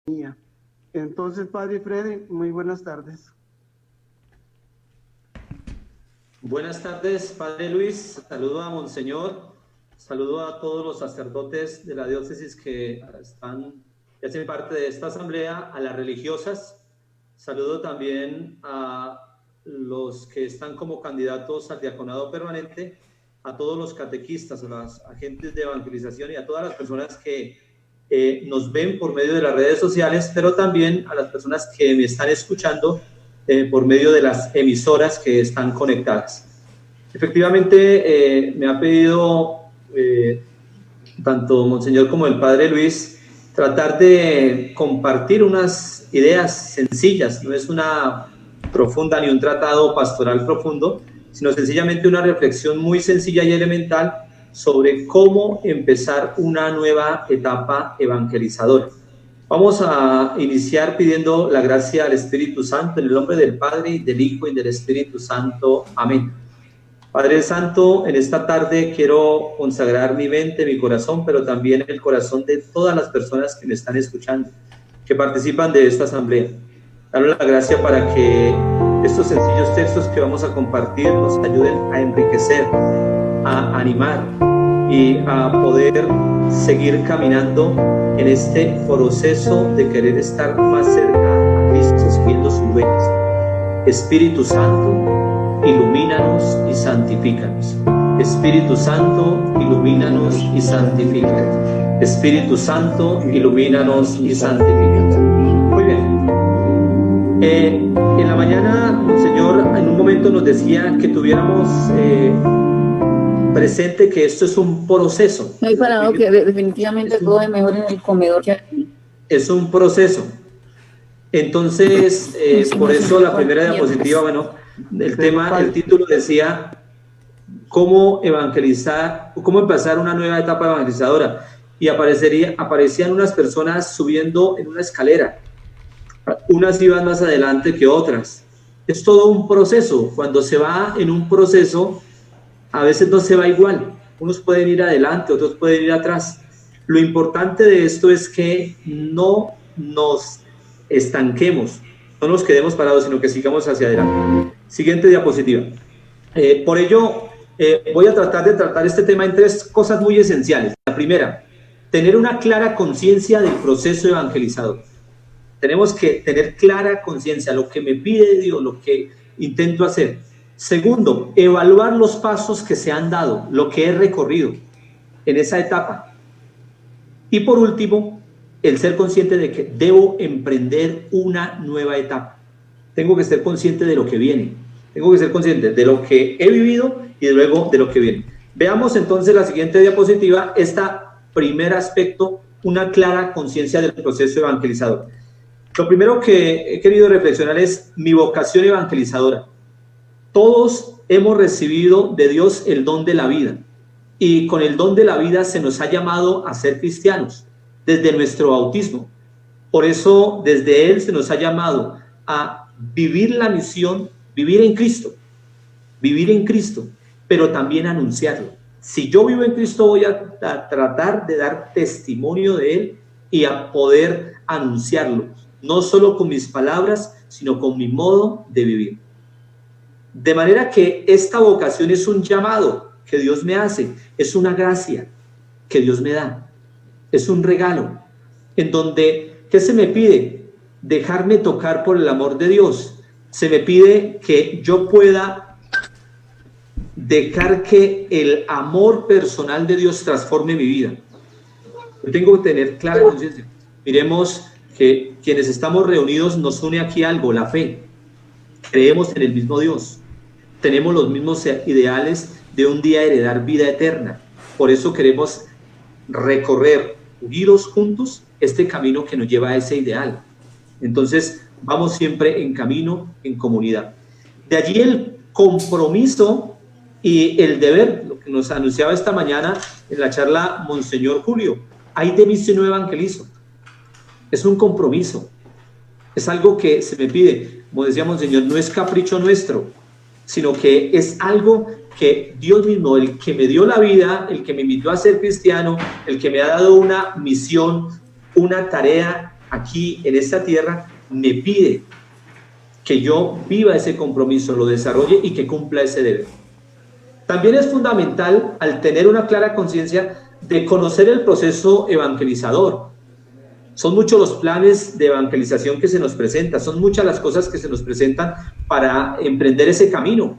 mía. Entonces, Padre Freddy, muy buenas tardes. Buenas tardes, Padre Luis. Saludo a Monseñor, saludo a todos los sacerdotes de la diócesis que hacen parte de esta asamblea, a las religiosas. Saludo también a los que están como candidatos al diaconado permanente, a todos los catequistas, a los agentes de evangelización y a todas las personas que nos ven por medio de las redes sociales, pero también a las personas que me están escuchando por medio de las emisoras que están conectadas. Efectivamente, me ha pedido tanto Monseñor como el Padre Luis tratar de compartir unas ideas sencillas, no es una profunda ni un tratado pastoral profundo, sino sencillamente una reflexión muy sencilla y elemental sobre cómo empezar una nueva etapa evangelizadora. Vamos a iniciar pidiendo la gracia al Espíritu Santo en el nombre del Padre, y del Hijo y del Espíritu Santo. Amén. Padre Santo, en esta tarde quiero consagrar mi mente, mi corazón, pero también el corazón de todas las personas que me están escuchando, que participan de esta asamblea. Darle la gracia para que estos sencillos textos que vamos a compartir nos ayuden a enriquecer, a animar y a poder seguir caminando en este proceso de querer estar más cerca a Cristo, siguiendo sus huellas. Espíritu Santo, ilumínanos y santifícanos. Espíritu Santo, ilumínanos y santifícanos. Espíritu Santo, ilumínanos y santifícanos. Muy bien. En la mañana, el Señor en un momento nos decía que tuviéramos presente que esto es un proceso. No hay parado que definitivamente todo es mejor en el comedor que aquí. Es un proceso. Entonces, por eso la primera diapositiva, bueno, el título decía cómo evangelizar, cómo empezar una nueva etapa evangelizadora, y aparecían unas personas subiendo en una escalera, unas iban más adelante que otras. Es todo un proceso. Cuando se va en un proceso, a veces no se va igual, unos pueden ir adelante, otros pueden ir atrás. Lo importante de esto es que no nos estanquemos, no nos quedemos parados, sino que sigamos hacia adelante. Siguiente diapositiva. Por ello, voy a tratar de tratar este tema en tres cosas muy esenciales. La primera, tener una clara conciencia del proceso evangelizador. Tenemos que tener clara conciencia, lo que me pide Dios, lo que intento hacer. Segundo, evaluar los pasos que se han dado, lo que he recorrido en esa etapa. Y por último, el ser consciente de que debo emprender una nueva etapa. Tengo que ser consciente de lo que viene. Tengo que ser consciente de lo que he vivido y luego de lo que viene. Veamos entonces la siguiente diapositiva, este primer aspecto, una clara conciencia del proceso evangelizador. Lo primero que he querido reflexionar es mi vocación evangelizadora. Todos hemos recibido de Dios el don de la vida, y con el don de la vida se nos ha llamado a ser cristianos desde nuestro bautismo. Por eso desde Él se nos ha llamado a vivir la misión, vivir en Cristo, pero también anunciarlo. Si yo vivo en Cristo, voy a tratar de dar testimonio de Él y a poder anunciarlo, no solo con mis palabras, sino con mi modo de vivir. De manera que esta vocación es un llamado que Dios me hace, es una gracia que Dios me da, es un regalo, en donde, ¿qué se me pide? Dejarme tocar por el amor de Dios. Se me pide que yo pueda dejar que el amor personal de Dios transforme mi vida. Yo tengo que tener clara conciencia. Miremos que quienes estamos reunidos nos une aquí algo, la fe. Creemos en el mismo Dios. Tenemos los mismos ideales de un día heredar vida eterna. Por eso queremos recorrer, unidos juntos, este camino que nos lleva a ese ideal. Entonces, vamos siempre en camino, en comunidad. De allí el compromiso y el deber, lo que nos anunciaba esta mañana en la charla Monseñor Julio. Hay de mí si no evangelizo. Es un compromiso. Es algo que se me pide. Como decía Monseñor, no es capricho nuestro, sino que es algo que Dios mismo, el que me dio la vida, el que me invitó a ser cristiano, el que me ha dado una misión, una tarea, aquí en esta tierra me pide que yo viva ese compromiso, lo desarrolle y que cumpla ese deber. También es fundamental, al tener una clara conciencia, de conocer el proceso evangelizador. Son muchos los planes de evangelización que se nos presentan, son muchas las cosas que se nos presentan para emprender ese camino.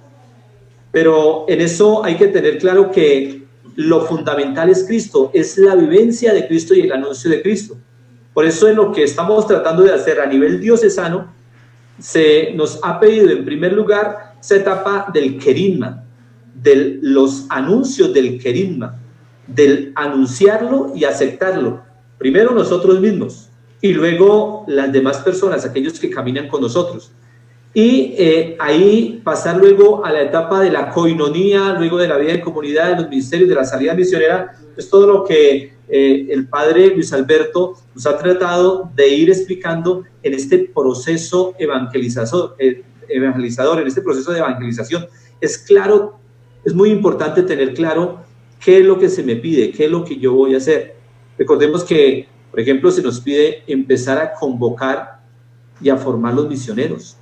Pero en eso hay que tener claro que lo fundamental es Cristo, es la vivencia de Cristo y el anuncio de Cristo. Por eso en lo que estamos tratando de hacer a nivel diocesano, se nos ha pedido en primer lugar esa etapa del querigma, de los anuncios del querigma, del anunciarlo y aceptarlo. Primero nosotros mismos y luego las demás personas, aquellos que caminan con nosotros. Y ahí pasar luego a la etapa de la coinonía, luego de la vida en comunidad, de los ministerios, de la salida misionera, es todo lo que el padre Luis Alberto nos ha tratado de ir explicando en este proceso evangelizador, en este proceso de evangelización. Es claro, es muy importante tener claro qué es lo que se me pide, qué es lo que yo voy a hacer. Recordemos que, por ejemplo, se nos pide empezar a convocar y a formar los misioneros.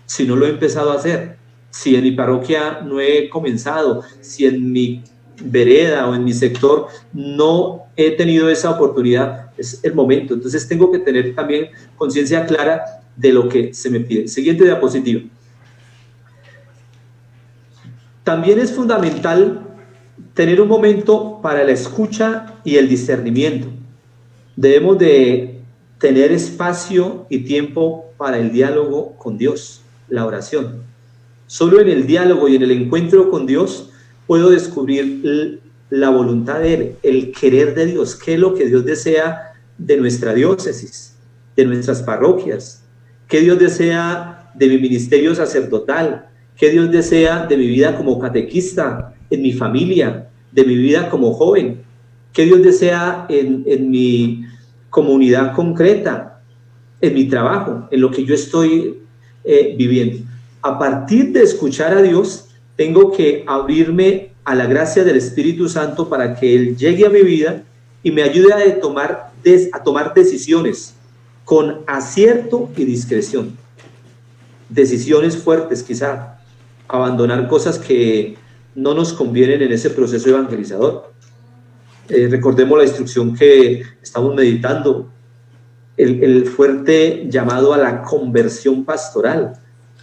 Si no lo he empezado a hacer, si en mi parroquia no he comenzado, si en mi vereda o en mi sector no he tenido esa oportunidad, es el momento. Entonces tengo que tener también conciencia clara de lo que se me pide. Siguiente diapositiva. También es fundamental tener un momento para la escucha y el discernimiento. Debemos de tener espacio y tiempo para el diálogo con Dios, la oración. Solo en el diálogo y en el encuentro con Dios puedo descubrir la voluntad de Él, el querer de Dios, qué es lo que Dios desea de nuestra diócesis, de nuestras parroquias, qué Dios desea de mi ministerio sacerdotal, qué Dios desea de mi vida como catequista, en mi familia, de mi vida como joven, qué Dios desea en mi comunidad concreta, en mi trabajo, en lo que yo estoy viviendo. A partir de escuchar a Dios, tengo que abrirme a la gracia del Espíritu Santo para que Él llegue a mi vida y me ayude a tomar decisiones con acierto y discreción. Decisiones fuertes, quizá, abandonar cosas que no nos convienen en ese proceso evangelizador. Recordemos la instrucción que estamos meditando, el fuerte llamado a la conversión pastoral.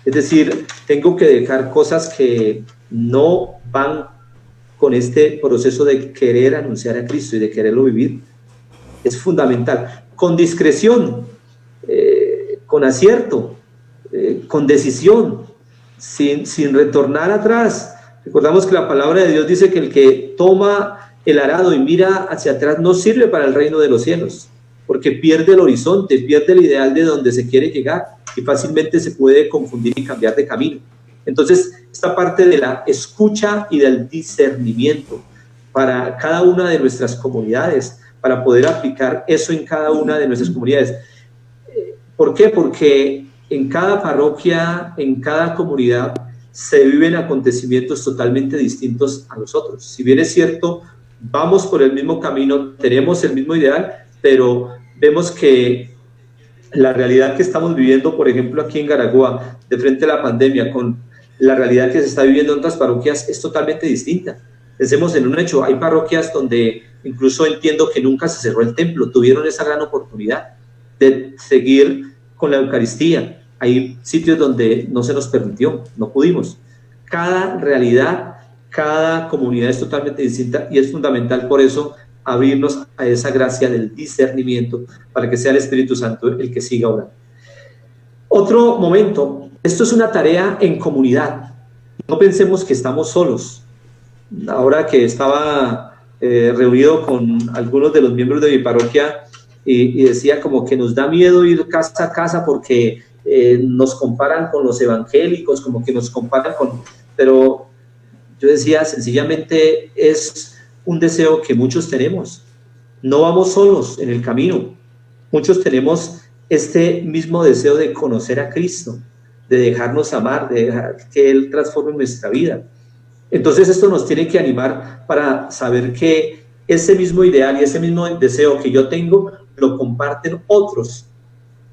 Es decir, tengo que dejar cosas que no van con este proceso de querer anunciar a Cristo y de quererlo vivir. Es fundamental. Con discreción, con acierto, con decisión, sin retornar atrás. Recordamos que la palabra de Dios dice que el que toma el arado y mira hacia atrás no sirve para el reino de los cielos, porque pierde el horizonte, pierde el ideal de donde se quiere llegar y fácilmente se puede confundir y cambiar de camino. Entonces, esta parte de la escucha y del discernimiento para cada una de nuestras comunidades, para poder aplicar eso en cada una de nuestras comunidades. ¿Por qué? Porque en cada parroquia, en cada comunidad, se viven acontecimientos totalmente distintos a los otros. Si bien es cierto, vamos por el mismo camino, tenemos el mismo ideal, pero vemos que la realidad que estamos viviendo, por ejemplo, aquí en Garagua, de frente a la pandemia, con la realidad que se está viviendo en otras parroquias, es totalmente distinta. Pensemos en un hecho, hay parroquias donde incluso entiendo que nunca se cerró el templo, tuvieron esa gran oportunidad de seguir con la Eucaristía. Hay sitios donde no se nos permitió, no pudimos. Cada realidad, cada comunidad es totalmente distinta y es fundamental por eso abrirnos a esa gracia del discernimiento para que sea el Espíritu Santo el que siga orando. Otro momento, esto es una tarea en comunidad. No pensemos que estamos solos. Ahora que estaba reunido con algunos de los miembros de mi parroquia y decía como que nos da miedo ir casa a casa porque nos comparan con los evangélicos, como que nos comparan con... Pero yo decía, sencillamente es un deseo que muchos tenemos. No vamos solos en el camino. Muchos tenemos este mismo deseo de conocer a Cristo, de dejarnos amar, de dejar que Él transforme nuestra vida. Entonces esto nos tiene que animar para saber que ese mismo ideal y ese mismo deseo que yo tengo lo comparten otros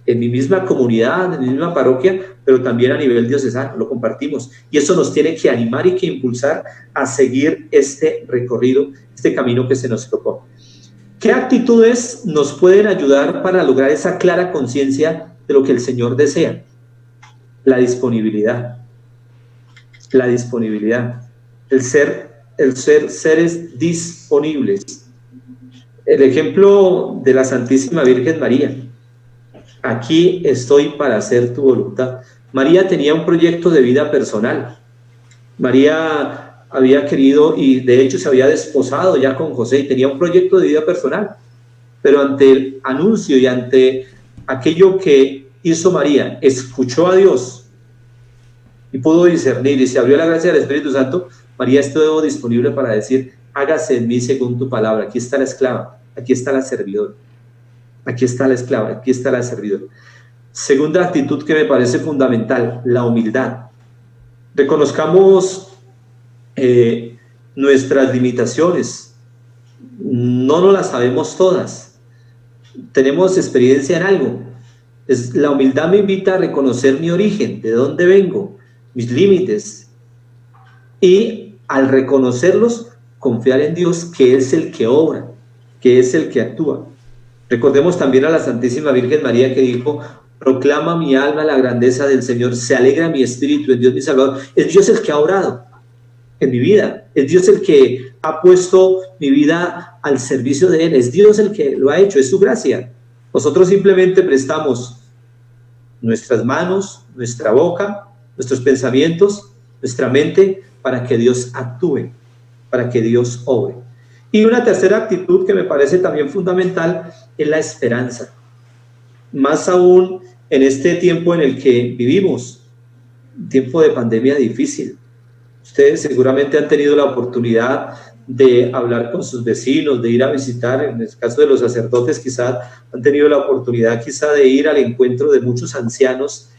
en mi misma comunidad, en mi misma parroquia, pero también a nivel diocesano, lo compartimos. Y eso nos tiene que animar y que impulsar a seguir este recorrido, este camino que se nos propone. ¿Qué actitudes nos pueden ayudar para lograr esa clara conciencia de lo que el Señor desea? La disponibilidad. La disponibilidad. El ser seres disponibles. El ejemplo de la Santísima Virgen María. Aquí estoy para hacer tu voluntad. María tenía un proyecto de vida personal. María había querido y de hecho se había desposado ya con José y tenía un proyecto de vida personal. Pero ante el anuncio y ante aquello que hizo María, escuchó a Dios y pudo discernir y se abrió la gracia del Espíritu Santo. María estuvo disponible para decir: hágase en mí según tu palabra. Aquí está la esclava, aquí está la servidora. Aquí está la esclava, aquí está la servidora. Segunda actitud que me parece fundamental, la humildad. Reconozcamos nuestras limitaciones. No nos las sabemos todas. Tenemos experiencia en algo. La humildad me invita a reconocer mi origen, de dónde vengo, mis límites. Y al reconocerlos, confiar en Dios, que es el que obra, que es el que actúa. Recordemos también a la Santísima Virgen María que dijo: proclama mi alma la grandeza del Señor, se alegra mi espíritu en Dios mi Salvador. Es Dios el que ha obrado en mi vida, es Dios el que ha puesto mi vida al servicio de Él, es Dios el que lo ha hecho, es su gracia. Nosotros simplemente prestamos nuestras manos, nuestra boca, nuestros pensamientos, nuestra mente, para que Dios actúe, para que Dios obre. Y una tercera actitud que me parece también fundamental es la esperanza. Más aún en este tiempo en el que vivimos, un tiempo de pandemia difícil. Ustedes seguramente han tenido la oportunidad de hablar con sus vecinos, de ir a visitar, en el caso de los sacerdotes quizás han tenido la oportunidad quizá de ir al encuentro de muchos ancianos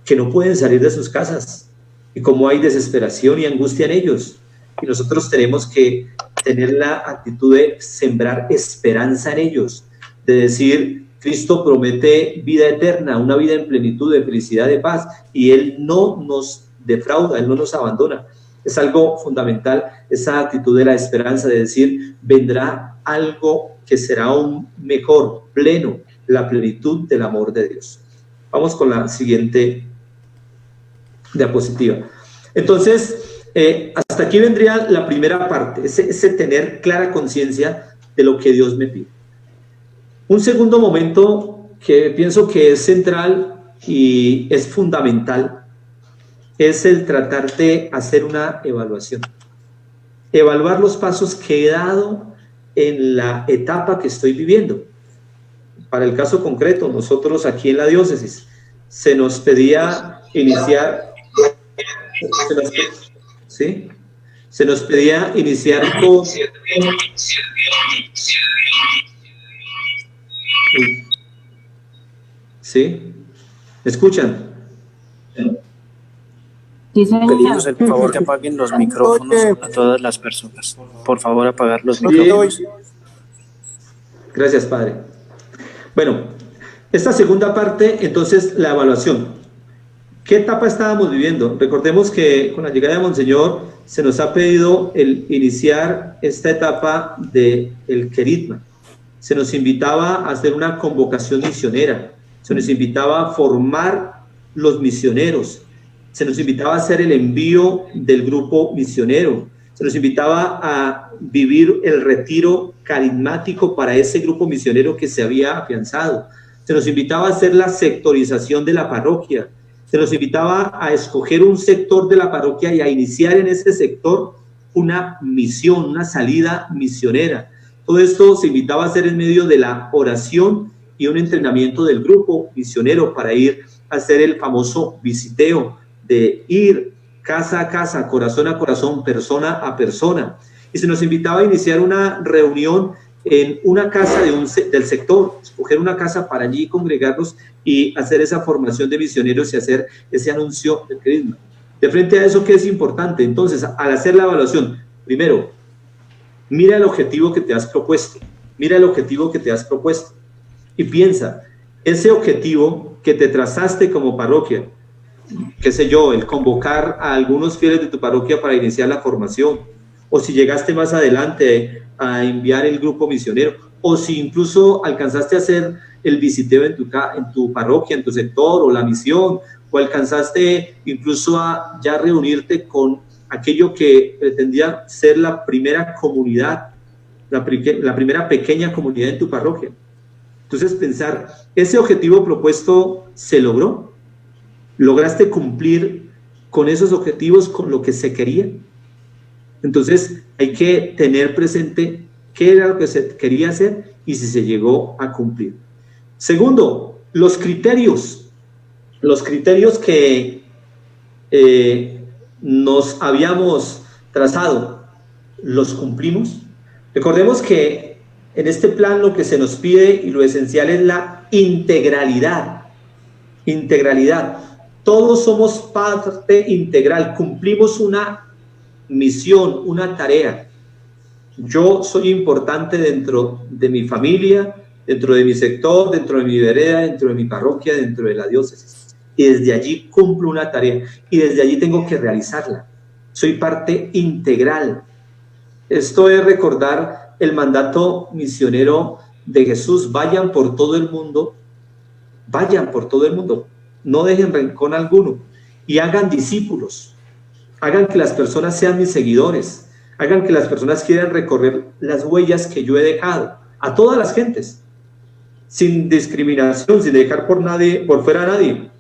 que no pueden salir de sus casas, y cómo hay desesperación y angustia en ellos. Y nosotros tenemos que tener la actitud de sembrar esperanza en ellos, de decir: Cristo promete vida eterna, una vida en plenitud de felicidad, de paz, y Él no nos defrauda, Él no nos abandona. Es algo fundamental esa actitud de la esperanza, de decir: vendrá algo que será aún mejor, pleno, la plenitud del amor de Dios. Vamos con la siguiente diapositiva. Entonces, hasta aquí vendría la primera parte, ese tener clara conciencia de lo que Dios me pide. Un segundo momento que pienso que es central y es fundamental es el tratar de hacer una evaluación. Evaluar los pasos que he dado en la etapa que estoy viviendo. Para el caso concreto, nosotros aquí en la diócesis se nos pedía iniciar... ¿Sí? Se nos pedía iniciar con... ¿Sí? ¿Me escuchan? Pedimos el favor que apaguen los micrófonos a todas las personas. Por favor, apagar los micrófonos. Gracias, Padre. Bueno, esta segunda parte, entonces, la evaluación. ¿Qué etapa estábamos viviendo? Recordemos que con la llegada de Monseñor se nos ha pedido el iniciar esta etapa del querigma. Se nos invitaba a hacer una convocación misionera, se nos invitaba a formar los misioneros, se nos invitaba a hacer el envío del grupo misionero, se nos invitaba a vivir el retiro carismático para ese grupo misionero que se había afianzado, se nos invitaba a hacer la sectorización de la parroquia, se nos invitaba a escoger un sector de la parroquia y a iniciar en ese sector una misión, una salida misionera. Todo esto se invitaba a hacer en medio de la oración y un entrenamiento del grupo misionero para ir a hacer el famoso visiteo, de ir casa a casa, corazón a corazón, persona a persona. Y se nos invitaba a iniciar una reunión en una casa del sector, escoger una casa para allí congregarnos y hacer esa formación de misioneros y hacer ese anuncio del querigma. De frente a eso, ¿qué es importante? Entonces, al hacer la evaluación, primero, mira el objetivo que te has propuesto, mira el objetivo que te has propuesto y piensa, ese objetivo que te trazaste como parroquia, qué sé yo, el convocar a algunos fieles de tu parroquia para iniciar la formación, o si llegaste más adelante a enviar el grupo misionero, o si incluso alcanzaste a hacer el visiteo en tu parroquia, en tu sector, o la misión, o alcanzaste incluso a ya reunirte con aquello que pretendía ser la primera comunidad, la primera pequeña comunidad en tu parroquia. Entonces pensar, ¿ese objetivo propuesto se logró? ¿Lograste cumplir con esos objetivos, con lo que se quería? Entonces hay que tener presente qué era lo que se quería hacer y si se llegó a cumplir. Segundo, los criterios que nos habíamos trazado, ¿los cumplimos? Recordemos que en este plan lo que se nos pide y lo esencial es la integralidad. Integralidad. Todos somos parte integral, cumplimos una misión, una tarea. Yo soy importante dentro de mi familia, dentro de mi sector, dentro de mi vereda, dentro de mi parroquia, dentro de la diócesis. Y desde allí cumplo una tarea y desde allí tengo que realizarla. Soy parte integral. Esto es recordar el mandato misionero de Jesús: vayan por todo el mundo, no dejen rincón alguno y hagan discípulos, hagan que las personas sean mis seguidores, hagan que las personas quieran recorrer las huellas que yo he dejado a todas las gentes, sin discriminación, sin dejar por fuera a nadie,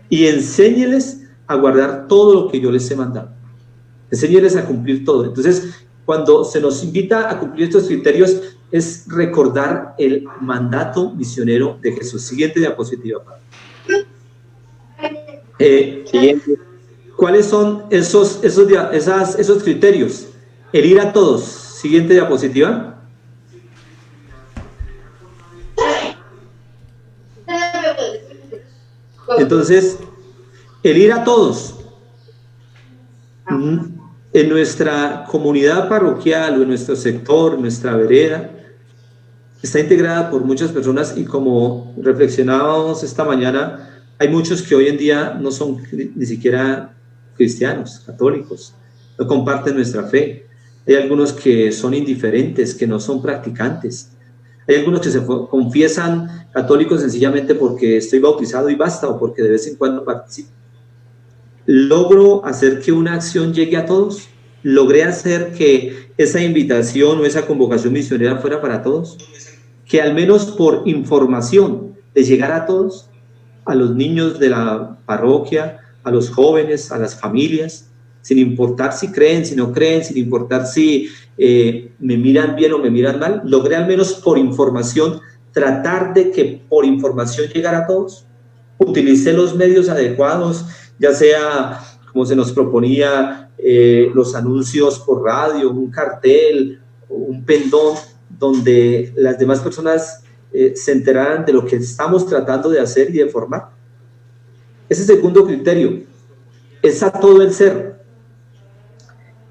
y enséñeles a guardar todo lo que yo les he mandado, enséñeles a cumplir todo. Entonces, cuando se nos invita a cumplir estos criterios, es recordar el mandato misionero de Jesús. Siguiente diapositiva, Pablo. Siguiente. ¿Cuáles son esos criterios? El ir a todos. Siguiente diapositiva. Entonces, el ir a todos. En nuestra comunidad parroquial o en nuestro sector, en nuestra vereda, está integrada por muchas personas, y como reflexionábamos esta mañana, hay muchos que hoy en día no son ni siquiera cristianos, católicos, no comparten nuestra fe. Hay algunos que son indiferentes, que no son practicantes. Hay algunos que se confiesan católicos sencillamente porque estoy bautizado y basta, o porque de vez en cuando participo. ¿Logro hacer que una acción llegue a todos? ¿Logré hacer que esa invitación o esa convocación misionera fuera para todos? Que al menos por información les llegara a todos, a los niños de la parroquia, a los jóvenes, a las familias, sin importar si creen, si no creen, sin importar si me miran bien o me miran mal. Logré al menos por información tratar de que por información llegara a todos. Utilicé los medios adecuados, ya sea como se nos proponía, los anuncios por radio, un cartel, un pendón, donde las demás personas se enteraran de lo que estamos tratando de hacer y de formar. Ese segundo criterio es a todo el ser.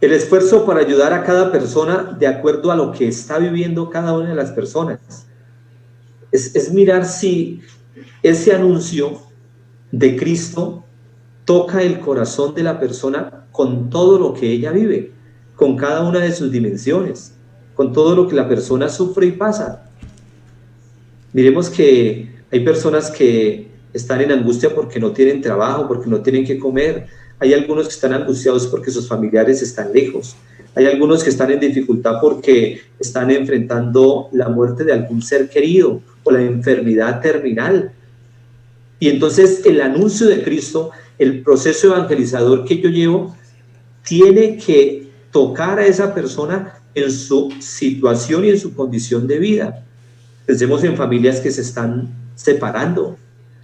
El esfuerzo para ayudar a cada persona de acuerdo a lo que está viviendo cada una de las personas. Es mirar si ese anuncio de Cristo toca el corazón de la persona con todo lo que ella vive, con cada una de sus dimensiones, con todo lo que la persona sufre y pasa. Miremos que hay personas que están en angustia porque no tienen trabajo, porque no tienen que comer. Hay algunos que están angustiados porque sus familiares están lejos. Hay algunos que están en dificultad porque están enfrentando la muerte de algún ser querido o la enfermedad terminal. Y entonces el anuncio de Cristo, el proceso evangelizador que yo llevo, tiene que tocar a esa persona en su situación y en su condición de vida. Pensemos en familias que se están separando.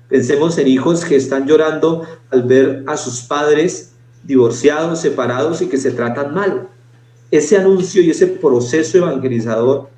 Pensemos en hijos que están llorando al ver a sus padres divorciados, separados y que se tratan mal. Ese anuncio y ese proceso evangelizador,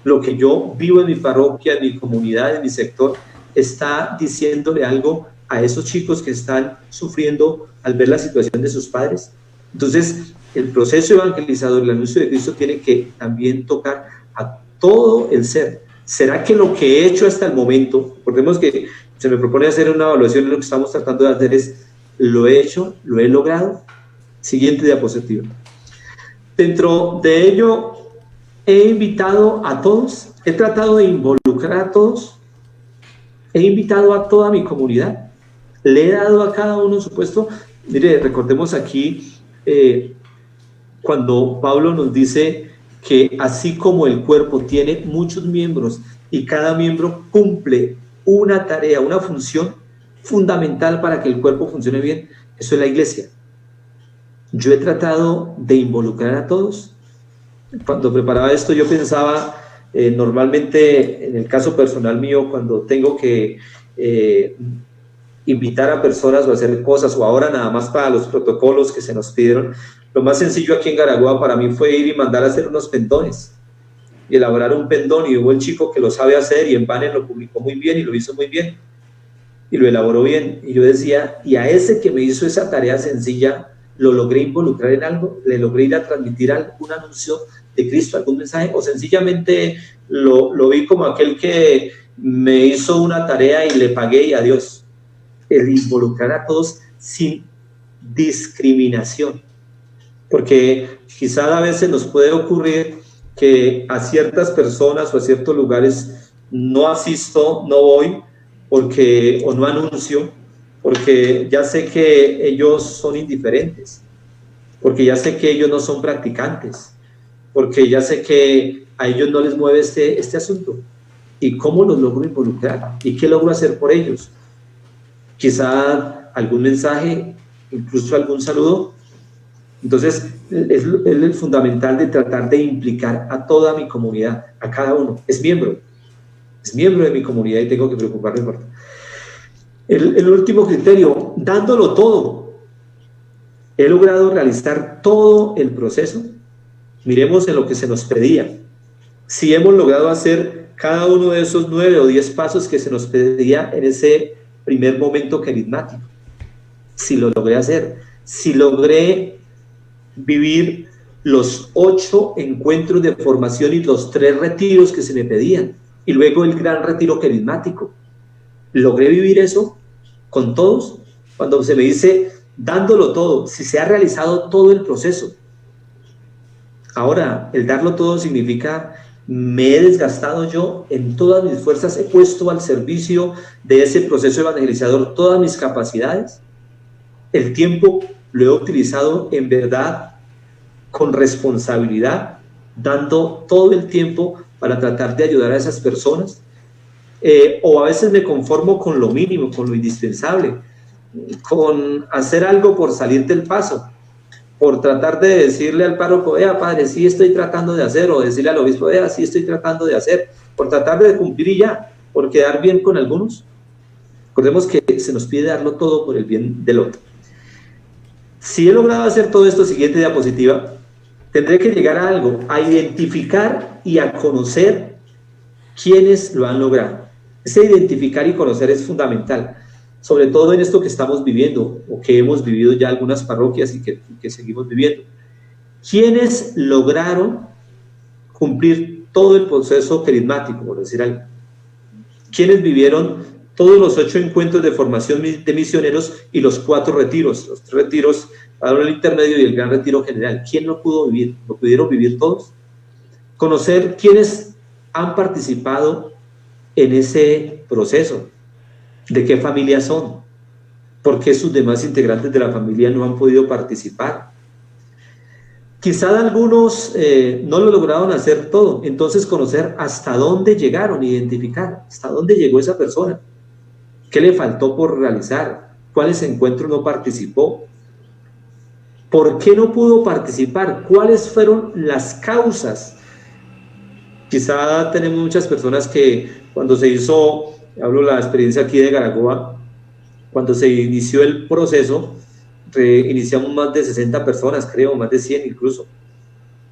lo que yo vivo en mi parroquia, en mi comunidad, en mi sector, está diciéndole algo a esos chicos que están sufriendo al ver la situación de sus padres. Entonces, el proceso evangelizador, el anuncio de Cristo, tiene que también tocar a todo el ser, ¿Será que lo que he hecho hasta el momento, recordemos que se me propone hacer una evaluación y lo que estamos tratando de hacer es, ¿lo he hecho? ¿Lo he logrado? Siguiente diapositiva. Dentro de ello, he invitado a todos, he tratado de involucrar a todos, he invitado a toda mi comunidad, le he dado a cada uno su puesto. Mire, recordemos aquí cuando Pablo nos dice que así como el cuerpo tiene muchos miembros y cada miembro cumple una tarea, una función fundamental para que el cuerpo funcione bien, eso es la iglesia. Yo he tratado de involucrar a todos. Cuando preparaba esto yo pensaba, normalmente en el caso personal mío, cuando tengo que invitar a personas o hacer cosas, o ahora nada más para los protocolos que se nos pidieron, lo más sencillo aquí en Garagua para mí fue ir y mandar a hacer unos pendones y elaborar un pendón, y hubo el chico que lo sabe hacer y en Banner lo publicó muy bien y lo hizo muy bien y lo elaboró bien, y yo decía, y a ese que me hizo esa tarea sencilla lo logré involucrar en algo, le logré ir a transmitir algún anuncio de Cristo, algún mensaje, o sencillamente lo vi como aquel que me hizo una tarea y le pagué y adiós. El involucrar a todos sin discriminación, porque quizá a veces nos puede ocurrir que a ciertas personas o a ciertos lugares no asisto, no voy, porque, o no anuncio, porque ya sé que ellos son indiferentes, porque ya sé que ellos no son practicantes, porque ya sé que a ellos no les mueve este asunto. ¿Y cómo los logro involucrar? ¿Y qué logro hacer por ellos? Quizá algún mensaje, incluso algún saludo. Entonces, es el fundamental de tratar de implicar a toda mi comunidad, a cada uno. Es miembro de mi comunidad y tengo que preocuparme por todo. El último criterio, dándolo todo. He logrado realizar todo el proceso. Miremos en lo que se nos pedía. Si hemos logrado hacer cada uno de esos 9 o 10 pasos que se nos pedía en ese primer momento carismático. Si lo logré hacer, si logré vivir los 8 encuentros de formación y los 3 retiros que se me pedían, y luego el gran retiro carismático. ¿Logré vivir eso con todos? Cuando se me dice dándolo todo, si se ha realizado todo el proceso. Ahora, el darlo todo significa, me he desgastado yo en todas mis fuerzas, he puesto al servicio de ese proceso evangelizador todas mis capacidades. El tiempo lo he utilizado en verdad con responsabilidad, dando todo el tiempo para tratar de ayudar a esas personas, o a veces me conformo con lo mínimo, con lo indispensable, con hacer algo por salir del paso, por tratar de decirle al párroco, vea padre, sí estoy tratando de hacer, o decirle al obispo, vea, sí estoy tratando de hacer, por tratar de cumplir y ya, por quedar bien con algunos. Recordemos que se nos pide darlo todo por el bien del otro. Si he logrado hacer todo esto, siguiente diapositiva, tendré que llegar a algo, a identificar y a conocer quiénes lo han logrado. Ese identificar y conocer es fundamental, sobre todo en esto que estamos viviendo, o que hemos vivido ya algunas parroquias y que seguimos viviendo. ¿Quiénes lograron cumplir todo el proceso carismático, por decir algo? ¿Quiénes vivieron todos los 8 encuentros de formación de misioneros y los 4 retiros, los 3 retiros, el intermedio y el gran retiro general? ¿Quién lo pudo vivir? ¿Lo pudieron vivir todos? Conocer quiénes han participado en ese proceso, de qué familia son, por qué sus demás integrantes de la familia no han podido participar. Quizá algunos no lo lograron hacer todo, entonces conocer hasta dónde llegaron, identificar hasta dónde llegó esa persona, qué le faltó por realizar, cuáles encuentros no participó, por qué no pudo participar, cuáles fueron las causas. Quizá tenemos muchas personas que cuando se hizo, hablo de la experiencia aquí de Garagua, cuando se inició el proceso, iniciamos más de 60 personas, creo, más de 100 incluso,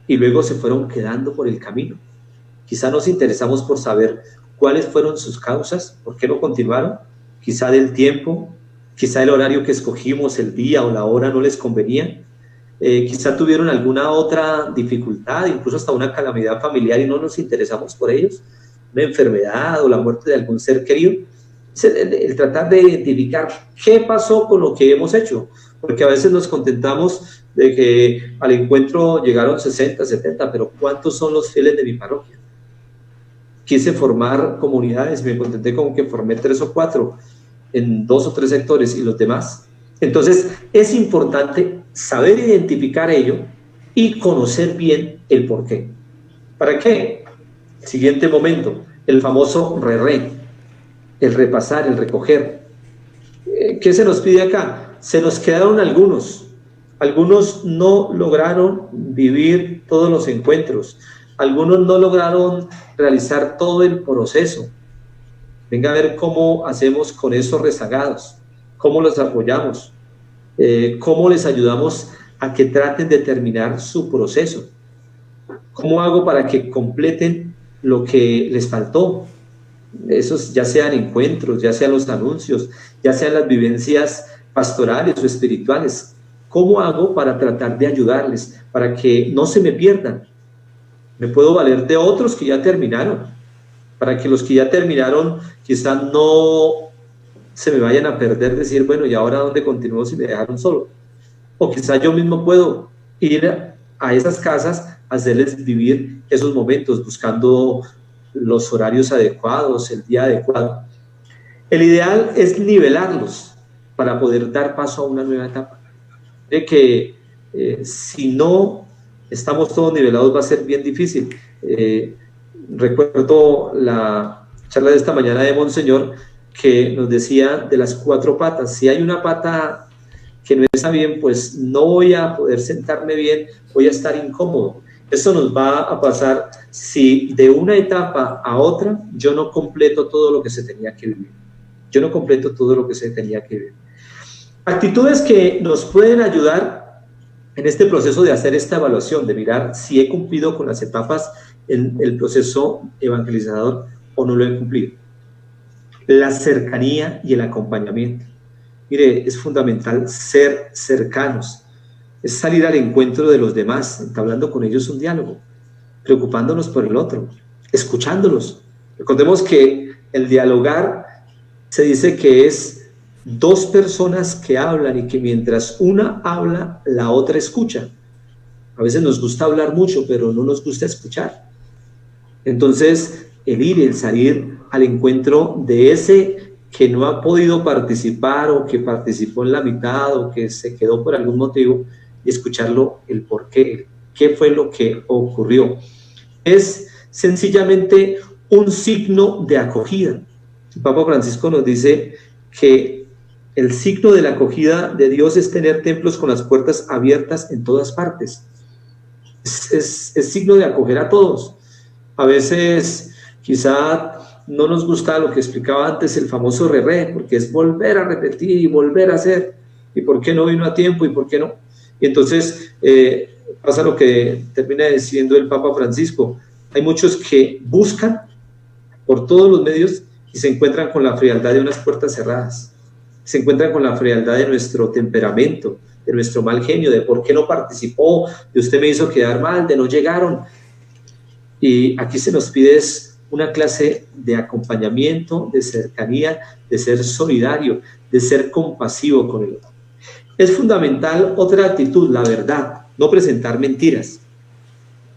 y luego se fueron quedando por el camino. Quizá nos interesamos por saber cuáles fueron sus causas, por qué no continuaron, quizá del tiempo, quizá el horario que escogimos, el día o la hora no les convenía, quizá tuvieron alguna otra dificultad, incluso hasta una calamidad familiar y no nos interesamos por ellos. una enfermedad o la muerte de algún ser querido, es el tratar de identificar qué pasó con lo que hemos hecho, porque a veces nos contentamos de que al encuentro llegaron 60, 70, pero ¿cuántos son los fieles de mi parroquia? Quise formar comunidades, me contenté con que formé 3 o 4 en 2 o 3 sectores y los demás. Entonces es importante saber identificar ello y conocer bien el porqué. ¿Para qué? Siguiente momento, el famoso re-re, el repasar, el recoger. ¿Qué se nos pide acá? Se nos quedaron algunos no lograron vivir todos los encuentros, algunos no lograron realizar todo el proceso. Venga a ver cómo hacemos con esos rezagados, cómo los apoyamos, cómo les ayudamos a que traten de terminar su proceso. ¿Cómo hago para que completen lo que les faltó? Esos ya sean encuentros, ya sean los anuncios, ya sean las vivencias pastorales o espirituales. ¿Cómo hago para tratar de ayudarles, para que no se me pierdan? Me puedo valer de otros que ya terminaron, para que los que ya terminaron quizás no se me vayan a perder, decir, bueno, ¿y ahora dónde continúo si me dejaron solo? O quizás yo mismo puedo ir a esas casas, hacerles vivir esos momentos, buscando los horarios adecuados, el día adecuado. El ideal es nivelarlos para poder dar paso a una nueva etapa. De que si no estamos todos nivelados va a ser bien difícil. Recuerdo la charla de esta mañana de Monseñor que nos decía de las 4 patas. Si hay una pata que no está bien, pues no voy a poder sentarme bien, voy a estar incómodo. Eso nos va a pasar si de una etapa a otra yo no completo todo lo que se tenía que vivir. Yo no completo todo lo que se tenía que vivir. Actitudes que nos pueden ayudar en este proceso de hacer esta evaluación, de mirar si he cumplido con las etapas en el proceso evangelizador o no lo he cumplido. La cercanía y el acompañamiento. Mire, es fundamental ser cercanos, es salir al encuentro de los demás, entablando con ellos un diálogo, preocupándonos por el otro, escuchándolos. Recordemos que el dialogar se dice que es 2 personas que hablan y que mientras una habla, la otra escucha. A veces nos gusta hablar mucho, pero no nos gusta escuchar. Entonces, el ir, el salir al encuentro de ese que no ha podido participar o que participó en la mitad o que se quedó por algún motivo y escucharlo, el por qué, qué fue lo que ocurrió. Es sencillamente un signo de acogida. El Papa Francisco nos dice que el signo de la acogida de Dios es tener templos con las puertas abiertas en todas partes. Es signo de acoger a todos. A veces quizá no nos gusta lo que explicaba antes el famoso re-re, porque es volver a repetir y volver a hacer. ¿Y por qué no vino a tiempo? ¿Y por qué no? Y entonces pasa lo que termina diciendo el Papa Francisco. Hay muchos que buscan por todos los medios y se encuentran con la frialdad de unas puertas cerradas. Se encuentran con la frialdad de nuestro temperamento, de nuestro mal genio, de por qué no participó, de usted me hizo quedar mal, de no llegaron. Y aquí se nos pide una clase de acompañamiento, de cercanía, de ser solidario, de ser compasivo con el otro. Es fundamental otra actitud, la verdad, no presentar mentiras.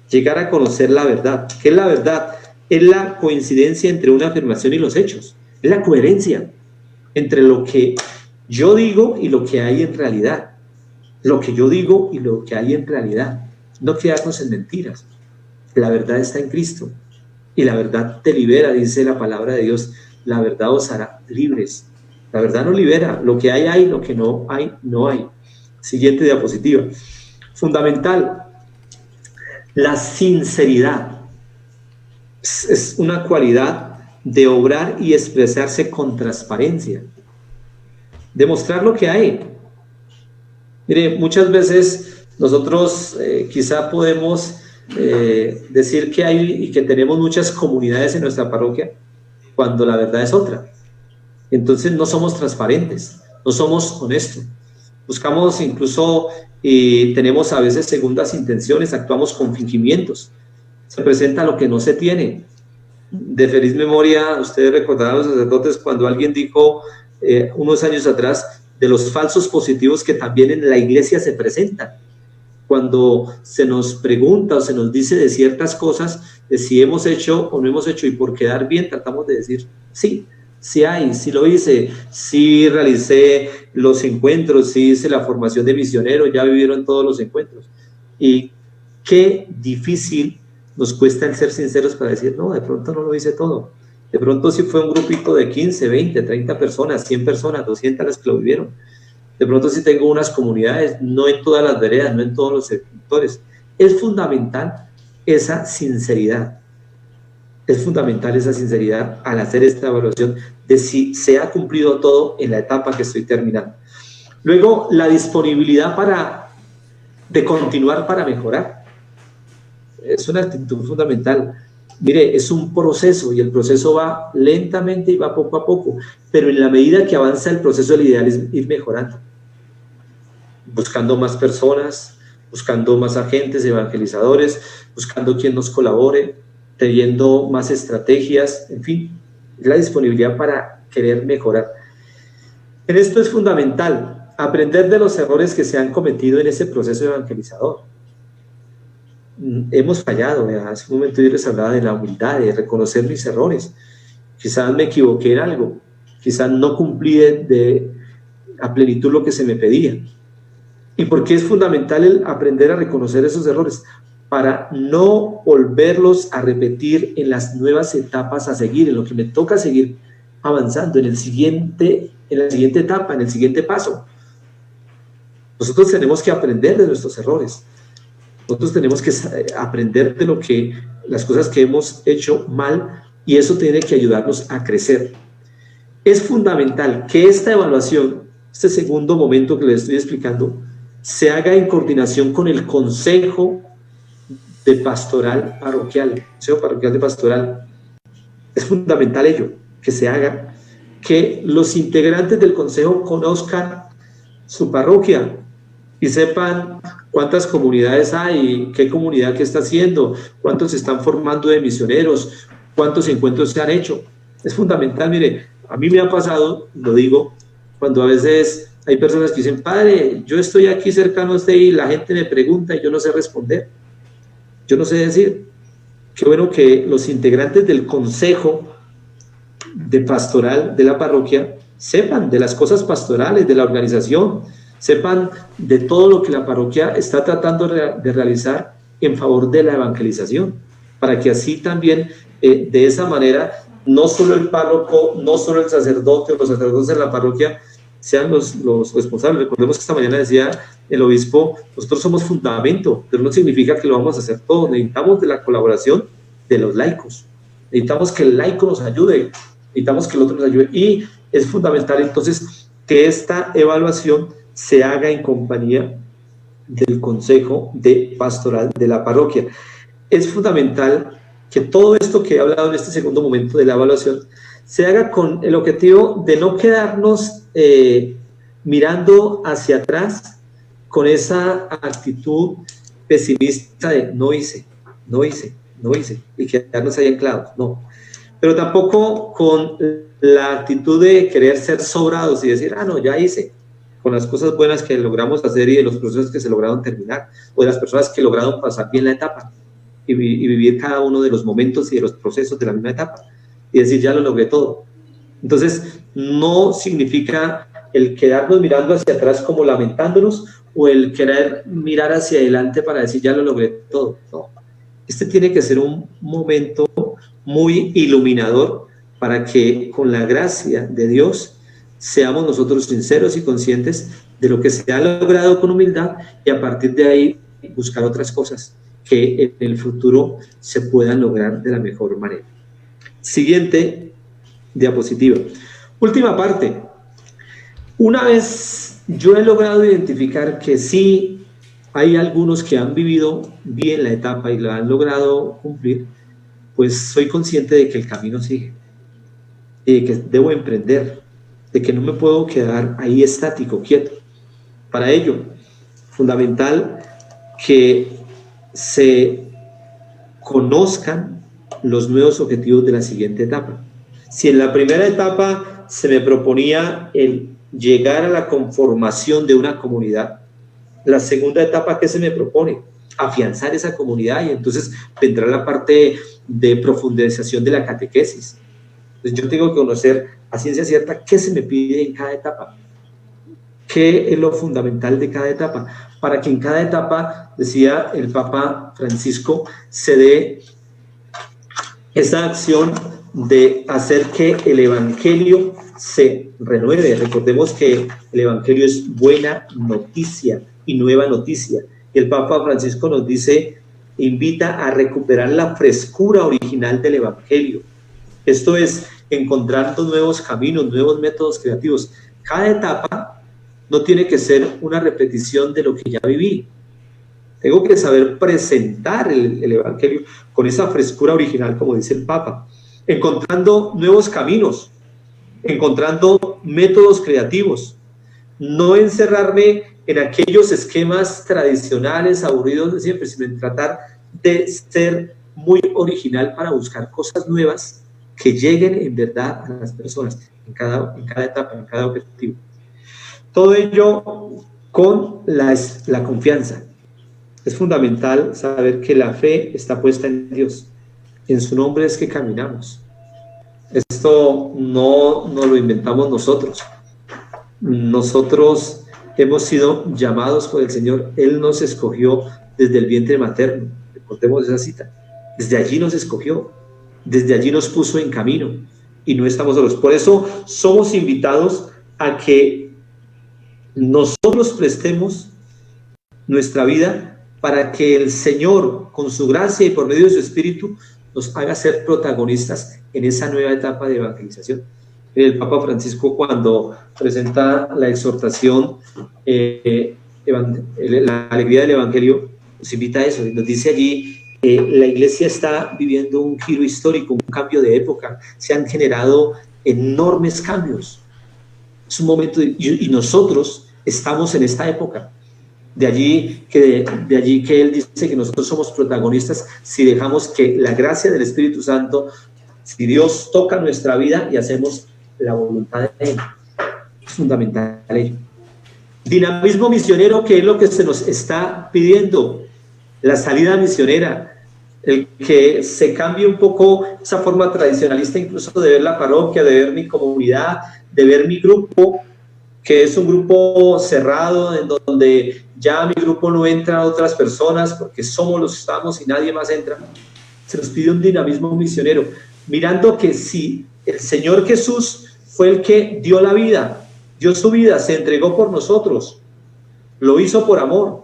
Llegar a conocer la verdad. ¿Qué es la verdad? Es la coincidencia entre una afirmación y los hechos. Es la coherencia entre lo que yo digo y lo que hay en realidad. Lo que yo digo y lo que hay en realidad. No quedarnos en mentiras. La verdad está en Cristo. Y la verdad te libera, dice la palabra de Dios. La verdad os hará libres. La verdad nos libera. Lo que hay, lo que no hay, no hay. Siguiente diapositiva. Fundamental. La sinceridad. Es una cualidad de obrar y expresarse con transparencia. Demostrar lo que hay. Mire, muchas veces nosotros quizá podemos decir que hay y que tenemos muchas comunidades en nuestra parroquia cuando la verdad es otra. Entonces no somos transparentes, no somos honestos. Buscamos incluso y tenemos a veces segundas intenciones, actuamos con fingimientos. Se presenta lo que no se tiene. de feliz memoria, ustedes recordarán a los sacerdotes cuando alguien dijo unos años atrás de los falsos positivos que también en la iglesia se presentan. Cuando se nos pregunta o se nos dice de ciertas cosas, de si hemos hecho o no hemos hecho, y por quedar bien tratamos de decir, sí, sí hay, sí lo hice, sí realicé los encuentros, sí hice la formación de misionero, ya vivieron todos los encuentros. Y qué difícil nos cuesta el ser sinceros para decir, no, de pronto no lo hice todo. De pronto sí fue un grupito de 15, 20, 30 personas, 100 personas, 200 las que lo vivieron. De pronto sí tengo unas comunidades, no en todas las veredas, no en todos los sectores. Es fundamental esa sinceridad. Es fundamental esa sinceridad al hacer esta evaluación de si se ha cumplido todo en la etapa que estoy terminando. Luego, la disponibilidad de continuar para mejorar. Es una actitud fundamental. Mire, es un proceso y el proceso va lentamente y va poco a poco, pero en la medida que avanza el proceso, el ideal es ir mejorando, buscando más personas, buscando más agentes evangelizadores, buscando quien nos colabore, teniendo más estrategias, en fin, es la disponibilidad para querer mejorar. En esto es fundamental aprender de los errores que se han cometido en ese proceso evangelizador. Hemos fallado, hace un momento yo les hablaba de la humildad, de reconocer mis errores. Quizás me equivoqué en algo, quizás no cumplí a plenitud lo que se me pedía. ¿Y por qué es fundamental el aprender a reconocer esos errores? Para no volverlos a repetir en las nuevas etapas a seguir, en lo que me toca seguir avanzando, en la siguiente etapa, en el siguiente paso. Nosotros tenemos que aprender de nuestros errores. Nosotros tenemos que aprender de las cosas que hemos hecho mal, y eso tiene que ayudarnos a crecer. Es fundamental que esta evaluación, este segundo momento que les estoy explicando, se haga en coordinación con el Consejo de Pastoral Parroquial, Consejo Parroquial de Pastoral. Es fundamental ello, que se haga, que los integrantes del Consejo conozcan su parroquia y sepan cuántas comunidades hay, qué comunidad que está haciendo, cuántos se están formando de misioneros, cuántos encuentros se han hecho. Es fundamental. Mire, a mí me ha pasado, lo digo, cuando a veces hay personas que dicen, padre, yo estoy aquí cercano a usted y la gente me pregunta y yo no sé responder, yo no sé decir. Qué bueno que los integrantes del consejo de pastoral de la parroquia sepan de las cosas pastorales, de la organización, sepan de todo lo que la parroquia está tratando de realizar en favor de la evangelización, para que así también, de esa manera, no solo el párroco, no solo el sacerdote o los sacerdotes de la parroquia sean los responsables. Recordemos que esta mañana decía el obispo, nosotros somos fundamento, pero no significa que lo vamos a hacer todo. Necesitamos de la colaboración de los laicos, necesitamos que el laico nos ayude, necesitamos que el otro nos ayude, y es fundamental entonces que esta evaluación se haga en compañía del Consejo de Pastoral de la parroquia. Es fundamental que todo esto que he hablado en este segundo momento de la evaluación se haga con el objetivo de no quedarnos mirando hacia atrás con esa actitud pesimista de no hice, y quedarnos ahí anclados, no. Pero tampoco con la actitud de querer ser sobrados y decir, no, ya hice, con las cosas buenas que logramos hacer y de los procesos que se lograron terminar, o de las personas que lograron pasar bien la etapa y vivir cada uno de los momentos y de los procesos de la misma etapa, y decir, ya lo logré todo. Entonces, no significa el quedarnos mirando hacia atrás como lamentándonos, o el querer mirar hacia adelante para decir, ya lo logré todo. No. Este tiene que ser un momento muy iluminador para que, con la gracia de Dios, seamos nosotros sinceros y conscientes de lo que se ha logrado con humildad, y a partir de ahí buscar otras cosas que en el futuro se puedan lograr de la mejor manera. Siguiente diapositiva. Última parte. Una vez yo he logrado identificar que sí hay algunos que han vivido bien la etapa y la han logrado cumplir, pues soy consciente de que el camino sigue, y de que debo emprender, de que no me puedo quedar ahí estático, quieto. Para ello, fundamental que se conozcan los nuevos objetivos de la siguiente etapa. Si en la primera etapa se me proponía el llegar a la conformación de una comunidad, la segunda etapa, ¿qué se me propone? Afianzar esa comunidad, y entonces vendrá la parte de profundización de la catequesis. Entonces yo tengo que conocer a ciencia cierta qué se me pide en cada etapa, qué es lo fundamental de cada etapa, para que en cada etapa, decía el Papa Francisco, se dé esa acción de hacer que el Evangelio se renueve. Recordemos que el Evangelio es buena noticia y nueva noticia. Y el Papa Francisco nos dice, invita a recuperar la frescura original del Evangelio. Esto es, encontrando nuevos caminos, nuevos métodos creativos. Cada etapa no tiene que ser una repetición de lo que ya viví. Tengo que saber presentar el Evangelio con esa frescura original, como dice el Papa, encontrando nuevos caminos, encontrando métodos creativos, no encerrarme en aquellos esquemas tradicionales, aburridos de siempre, sino en tratar de ser muy original para buscar cosas nuevas que lleguen en verdad a las personas, en cada etapa, en cada objetivo. Todo ello con la confianza. Es fundamental saber que la fe está puesta en Dios. En su nombre es que caminamos. Esto no lo inventamos nosotros. Nosotros hemos sido llamados por el Señor. Él nos escogió desde el vientre materno. Recordemos esa cita. Desde allí nos escogió. Desde allí nos puso en camino. Y no estamos solos. Por eso somos invitados a que nosotros prestemos nuestra vida para que el Señor, con su gracia y por medio de su Espíritu, nos haga ser protagonistas en esa nueva etapa de evangelización. El Papa Francisco, cuando presenta la exhortación, la alegría del Evangelio, nos invita a eso, y nos dice allí, la Iglesia está viviendo un giro histórico, un cambio de época, se han generado enormes cambios. Es un momento, y nosotros estamos en esta época. De allí que él dice que nosotros somos protagonistas si dejamos que la gracia del Espíritu Santo, si Dios toca nuestra vida y hacemos la voluntad de Él. Es fundamental ello. Dinamismo misionero, que es lo que se nos está pidiendo, la salida misionera, el que se cambie un poco esa forma tradicionalista incluso de ver la parroquia, de ver mi comunidad, de ver mi grupo, que es un grupo cerrado en donde ya a mi grupo no entran otras personas porque somos los que estamos y nadie más entra. Se nos pide un dinamismo misionero, mirando que si el Señor Jesús fue el que dio la vida, dio su vida, se entregó por nosotros, lo hizo por amor.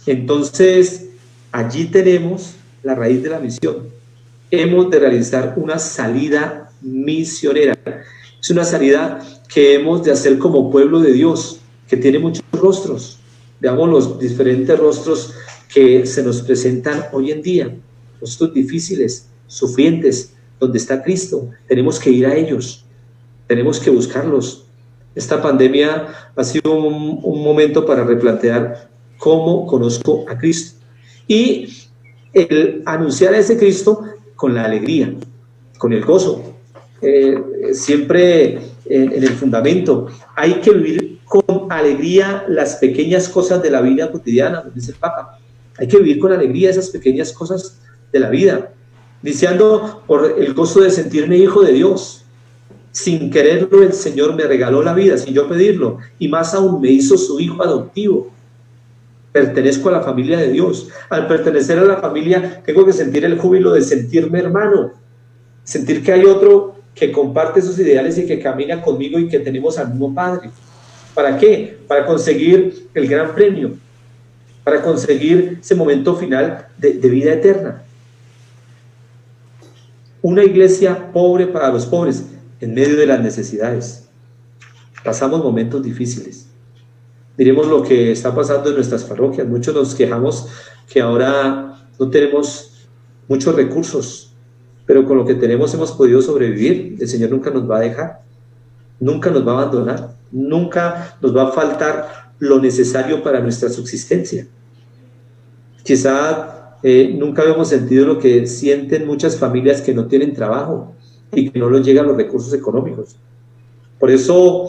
Entonces, allí tenemos la raíz de la misión. Hemos de realizar una salida misionera. Es una salida que hemos de hacer como pueblo de Dios, que tiene muchos rostros. Veamos los diferentes rostros que se nos presentan hoy en día, rostros difíciles, sufrientes, donde está Cristo. Tenemos que ir a ellos, tenemos que buscarlos. Esta pandemia ha sido un momento para replantear cómo conozco a Cristo y el anunciar a ese Cristo con la alegría, con el gozo. Siempre en el fundamento hay que vivir con alegría las pequeñas cosas de la vida cotidiana, nos dice el Papa. Hay que vivir con alegría esas pequeñas cosas de la vida, deseando por el gozo de sentirme hijo de Dios. Sin quererlo, el Señor me regaló la vida sin yo pedirlo, y más aún me hizo su hijo adoptivo. Pertenezco a la familia de Dios. Al pertenecer a la familia tengo que sentir el júbilo de sentirme hermano, sentir que hay otro que comparte sus ideales y que camina conmigo y que tenemos al mismo Padre. ¿Para qué? Para conseguir el gran premio, para conseguir ese momento final de vida eterna. Una iglesia pobre para los pobres en medio de las necesidades. Pasamos momentos difíciles. Diremos lo que está pasando en nuestras parroquias. Muchos nos quejamos que ahora no tenemos muchos recursos, pero con lo que tenemos hemos podido sobrevivir. El Señor nunca nos va a dejar, nunca nos va a abandonar, nunca nos va a faltar lo necesario para nuestra subsistencia. Quizá nunca habíamos sentido lo que sienten muchas familias que no tienen trabajo y que no les llegan los recursos económicos. Por eso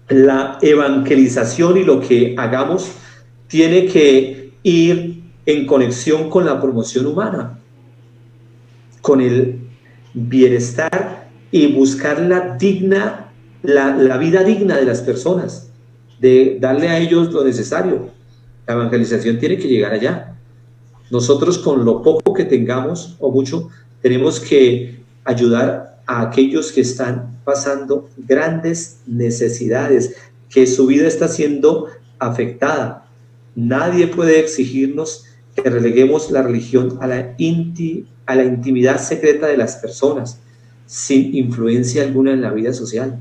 la evangelización y lo que hagamos tiene que ir en conexión con la promoción humana, con el bienestar y buscar la vida digna de las personas, de darle a ellos lo necesario. La evangelización tiene que llegar allá. Nosotros, con lo poco que tengamos o mucho, tenemos que ayudar a aquellos que están pasando grandes necesidades, que su vida está siendo afectada. Nadie puede exigirnos que releguemos la religión a la intimidad secreta de las personas, sin influencia alguna en la vida social.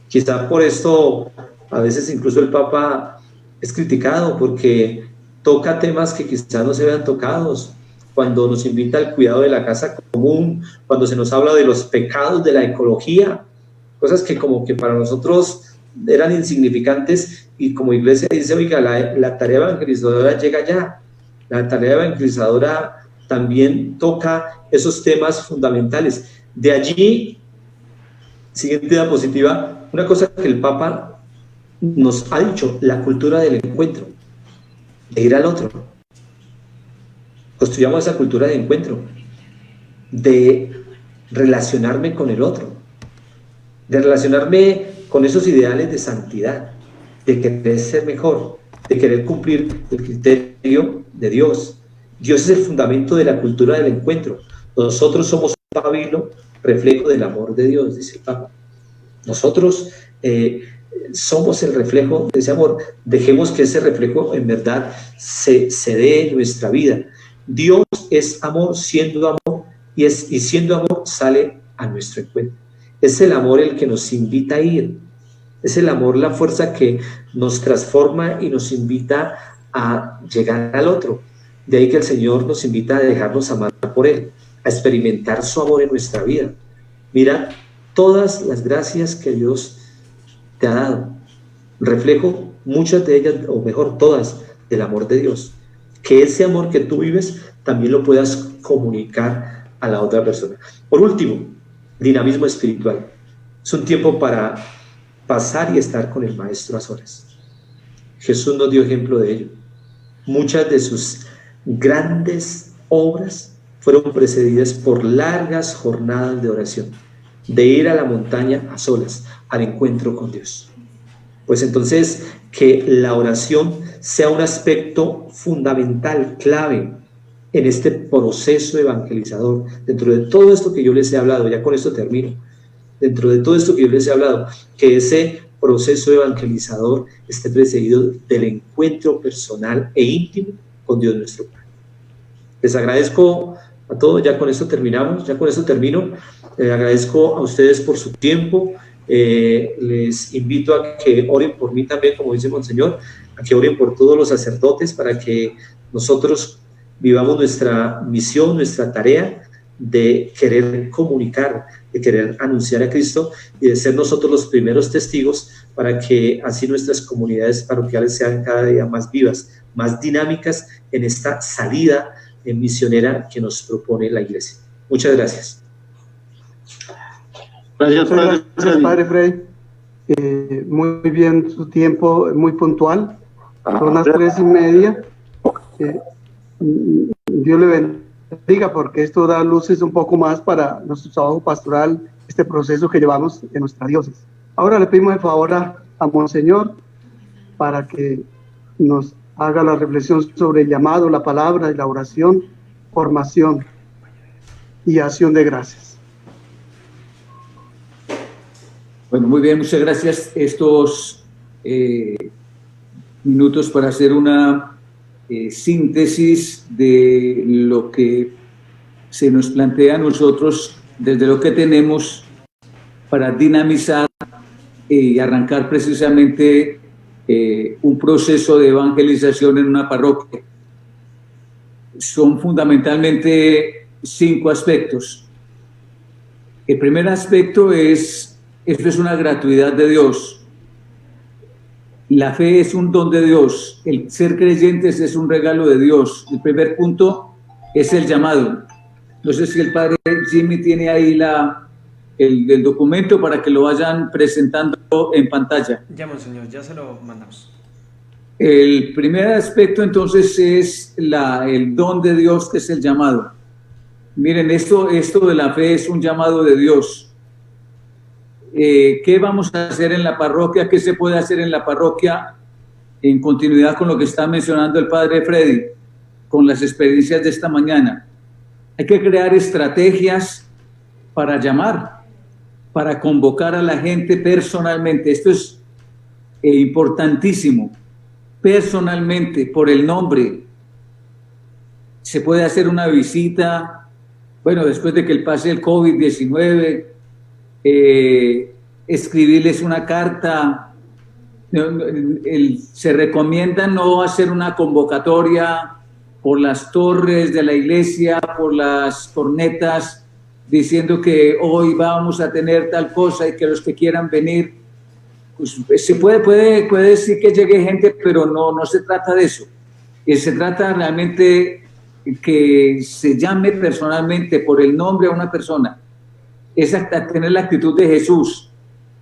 Quizá por esto a veces incluso el Papa es criticado, porque toca temas que quizá no se vean tocados, cuando nos invita al cuidado de la casa común, cuando se nos habla de los pecados de la ecología, cosas que como que para nosotros eran insignificantes, y como iglesia dice, oiga, la tarea evangelizadora llega ya. La tarea evangelizadora también toca esos temas fundamentales. De allí, siguiente diapositiva, una cosa que el Papa nos ha dicho: la cultura del encuentro, de ir al otro. Construyamos esa cultura de encuentro, de relacionarme con el otro, de relacionarme con esos ideales de santidad, de querer ser mejor, de querer cumplir el criterio de Dios. Dios es el fundamento de la cultura del encuentro. Nosotros somos un pabilo, reflejo del amor de Dios, dice el Papa. Nosotros somos el reflejo de ese amor. Dejemos que ese reflejo en verdad se dé en nuestra vida. Dios es amor, siendo amor, y siendo amor sale a nuestro encuentro. Es el amor el que nos invita a ir. Es el amor la fuerza que nos transforma y nos invita a llegar al otro. De ahí que el Señor nos invita a dejarnos amar por Él, a experimentar su amor en nuestra vida. Mira todas las gracias que Dios te ha dado. Reflejo muchas de ellas, o mejor todas, del amor de Dios. Que ese amor que tú vives también lo puedas comunicar a la otra persona. Por último, dinamismo espiritual. Es un tiempo para pasar y estar con el Maestro a solas. Jesús nos dio ejemplo de ello. Muchas de sus grandes obras fueron precedidas por largas jornadas de oración, de ir a la montaña a solas, al encuentro con Dios. Pues entonces, que la oración sea un aspecto fundamental, clave en este proceso evangelizador. Dentro de todo esto que yo les he hablado, ya con esto termino, dentro de todo esto que yo les he hablado, que ese proceso evangelizador esté precedido del encuentro personal e íntimo con Dios nuestro Padre. Les agradezco a todos, ya con esto terminamos, ya con esto termino. Agradezco a ustedes por su tiempo. Les invito a que oren por mí también, como dice Monseñor, a que oren por todos los sacerdotes, para que nosotros vivamos nuestra misión, nuestra tarea de querer comunicar, de querer anunciar a Cristo, y de ser nosotros los primeros testigos, para que así nuestras comunidades parroquiales sean cada día más vivas, más dinámicas en esta salida misionera que nos propone la Iglesia. Muchas gracias. Gracias, Padre Freddy. Muy bien su tiempo, muy puntual. Son las 3:30. Dios le bendiga, porque esto da luces un poco más para nuestro trabajo pastoral, este proceso que llevamos en nuestra diócesis. Ahora le pedimos el favor a Monseñor para que nos haga la reflexión sobre el llamado, la palabra y la oración, formación y acción de gracias. Bueno, muy bien, muchas gracias. Estos minutos para hacer una síntesis de lo que se nos plantea a nosotros desde lo que tenemos para dinamizar y arrancar precisamente un proceso de evangelización en una parroquia. Son fundamentalmente 5 aspectos. El primer aspecto es: esto es una gratuidad de Dios. La fe es un don de Dios, el ser creyentes es un regalo de Dios. El primer punto es el llamado. No sé si el padre Jimmy tiene ahí el documento para que lo vayan presentando en pantalla. Ya, monseñor, ya se lo mandamos. El primer aspecto entonces es el don de Dios, que es el llamado. Miren, esto de la fe es un llamado de Dios. ¿Qué vamos a hacer en la parroquia? ¿Qué se puede hacer en la parroquia en continuidad con lo que está mencionando el padre Freddy, con las experiencias de esta mañana? Hay que crear estrategias para llamar, para convocar a la gente personalmente. Esto es importantísimo. Personalmente, por el nombre. Se puede hacer una visita, bueno, después de que pase el COVID-19, escribirles una carta. Se recomienda no hacer una convocatoria por las torres de la iglesia, por las cornetas, diciendo que hoy vamos a tener tal cosa y que los que quieran venir. Pues se puede decir que llegue gente, pero no se trata de eso. Se trata realmente que se llame personalmente por el nombre a una persona. Es tener la actitud de Jesús,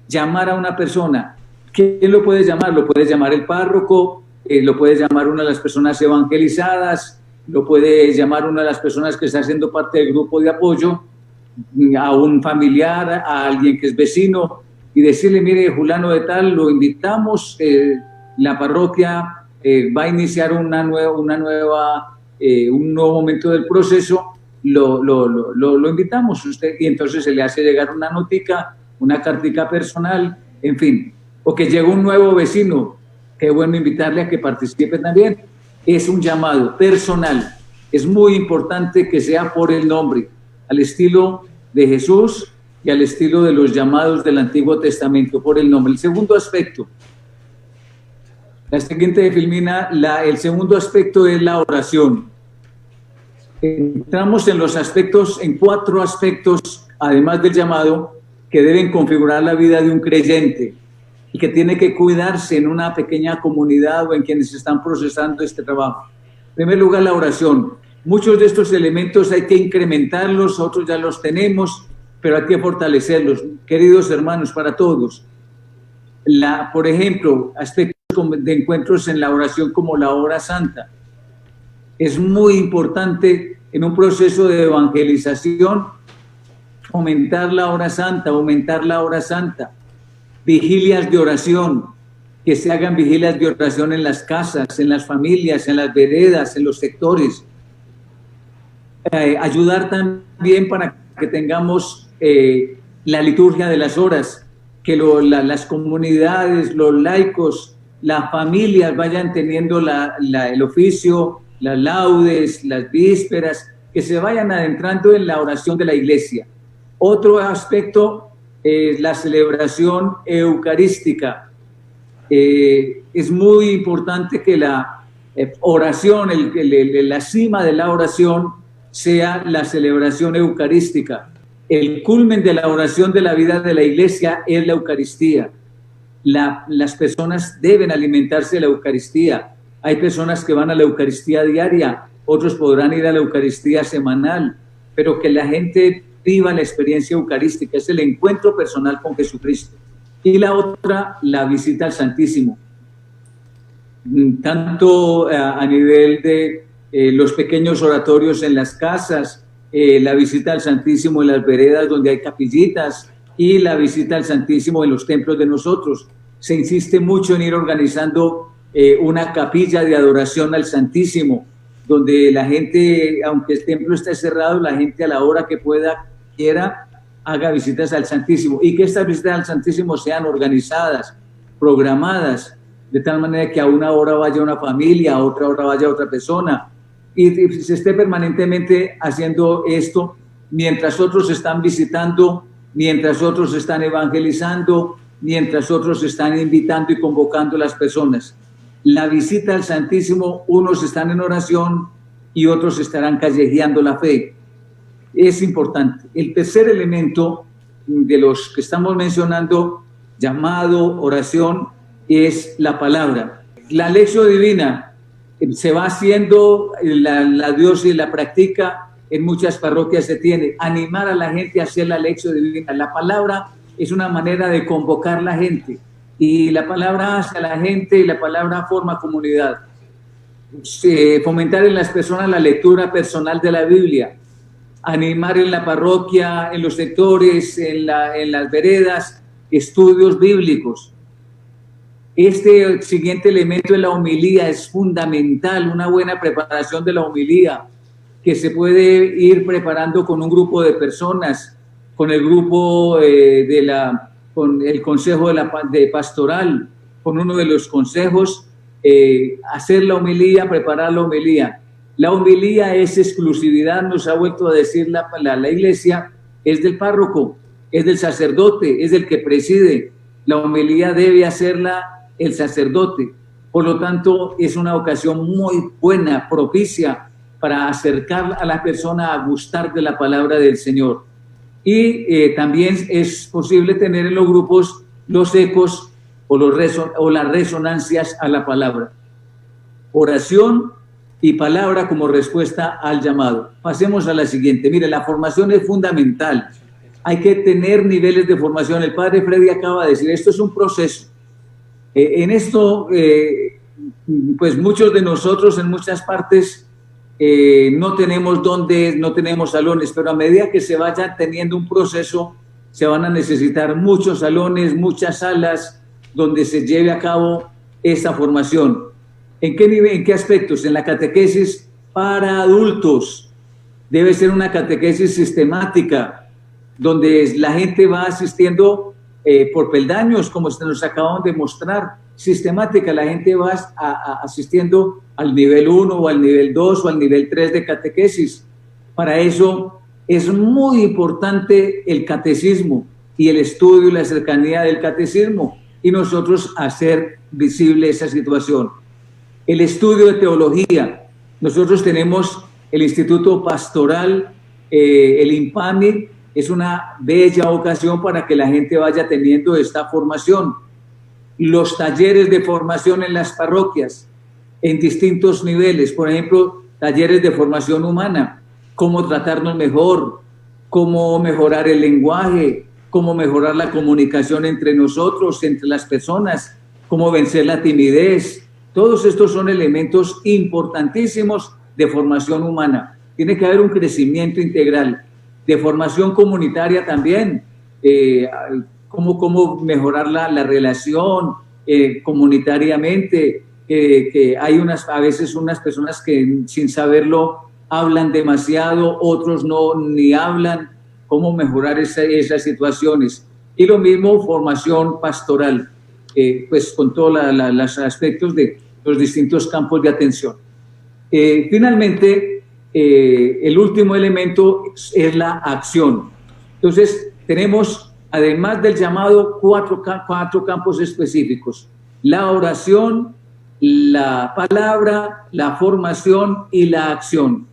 llamar a una persona. ¿Quién lo puede llamar? Lo puede llamar el párroco, lo puede llamar una de las personas evangelizadas, lo puede llamar una de las personas que está haciendo parte del grupo de apoyo, a un familiar, a alguien que es vecino, y decirle, mire, fulano de tal, lo invitamos, la parroquia va a iniciar un nuevo momento del proceso, lo invitamos usted, y entonces se le hace llegar una notica, una cartica personal, en fin, o que llegue un nuevo vecino, qué bueno invitarle a que participe también. Es un llamado personal, es muy importante que sea por el nombre, al estilo de Jesús y al estilo de los llamados del Antiguo Testamento, por el nombre. El segundo aspecto, la siguiente de Filmina, el segundo aspecto es la oración. Entramos en 4 aspectos, además del llamado, que deben configurar la vida de un creyente y que tiene que cuidarse en una pequeña comunidad o en quienes están procesando este trabajo. En primer lugar, la oración. Muchos de estos elementos hay que incrementarlos, otros ya los tenemos, pero hay que fortalecerlos, queridos hermanos, para todos. Por ejemplo, aspectos de encuentros en la oración como la hora santa. Es muy importante en un proceso de evangelización aumentar la hora santa, vigilias de oración, que se hagan vigilias de oración en las casas, en las familias, en las veredas, en los sectores. Ayudar también para que tengamos la liturgia de las horas, que las comunidades, los laicos, las familias vayan teniendo el oficio, las laudes, las vísperas, que se vayan adentrando en la oración de la iglesia. Otro aspecto es la celebración eucarística. Es muy importante que la oración, la cima de la oración sea la celebración eucarística. El culmen de la oración de la vida de la iglesia es la Eucaristía. Las personas deben alimentarse de la Eucaristía. Hay personas que van a la Eucaristía diaria, otros podrán ir a la Eucaristía semanal, pero que la gente viva la experiencia eucarística, es el encuentro personal con Jesucristo. Y la otra, la visita al Santísimo. Tanto a nivel de los pequeños oratorios en las casas, la visita al Santísimo en las veredas donde hay capillitas y la visita al Santísimo en los templos de nosotros. Se insiste mucho en ir organizando una capilla de adoración al Santísimo, donde la gente, aunque el templo esté cerrado, la gente a la hora que quiera, haga visitas al Santísimo, y que estas visitas al Santísimo sean organizadas, programadas, de tal manera que a una hora vaya una familia, a otra hora vaya otra persona, y se esté permanentemente haciendo esto mientras otros están visitando, mientras otros están evangelizando, mientras otros están invitando y convocando a las personas. La visita al Santísimo, unos están en oración y otros estarán callejeando la fe. Es importante. El tercer elemento de los que estamos mencionando, llamado, oración, es la palabra. La lección divina se va haciendo, la diócesis la practica, en muchas parroquias se tiene, animar a la gente a hacer la lección divina. La palabra es una manera de convocar a la gente, y la palabra hace a la gente y la palabra forma comunidad. Fomentar en las personas la lectura personal de la Biblia, animar en la parroquia, en los sectores, en las veredas, estudios bíblicos. Este siguiente elemento de la homilía es fundamental, una buena preparación de la homilía, que se puede ir preparando con un grupo de personas, con el grupo con el consejo de pastoral, con uno de los consejos, hacer la homilía, preparar la homilía. La homilía es exclusividad, nos ha vuelto a decir la iglesia, es del párroco, es del sacerdote, es del que preside. La homilía debe hacerla el sacerdote. Por lo tanto, es una ocasión muy buena, propicia, para acercar a la persona a gustar de la palabra del Señor. Y también es posible tener en los grupos los ecos o las resonancias a la palabra. Oración y palabra como respuesta al llamado. Pasemos a la siguiente. Mire, la formación es fundamental. Hay que tener niveles de formación. El padre Freddy acaba de decir, esto es un proceso. En esto, pues muchos de nosotros en muchas partes no tenemos no tenemos salones, pero a medida que se vaya teniendo un proceso, se van a necesitar muchos salones, muchas salas donde se lleve a cabo esta formación. ¿En qué nivel, en qué aspectos? En la catequesis para adultos. Debe ser una catequesis sistemática, donde la gente va asistiendo por peldaños, como nos acaban de mostrar, sistemática. La gente va asistiendo al nivel 1 o al nivel 2 o al nivel 3 de catequesis. Para eso es muy importante el catecismo y el estudio y la cercanía del catecismo, y nosotros hacer visible esa situación. El estudio de teología. Nosotros tenemos el Instituto Pastoral, el IMPAMI, es una bella ocasión para que la gente vaya teniendo esta formación. Los talleres de formación en las parroquias, en distintos niveles, por ejemplo, talleres de formación humana, cómo tratarnos mejor, cómo mejorar el lenguaje, cómo mejorar la comunicación entre nosotros, entre las personas, cómo vencer la timidez. Todos estos son elementos importantísimos de formación humana. Tiene que haber un crecimiento integral. De formación comunitaria también, cómo mejorar la relación comunitariamente, que hay a veces unas personas que sin saberlo hablan demasiado, otros ni hablan, cómo mejorar esas situaciones. Y lo mismo formación pastoral, pues con todos los aspectos de los distintos campos de atención. Finalmente, el último elemento es la acción. Entonces, tenemos, además del llamado, cuatro campos específicos: la oración, la palabra, la formación y la acción.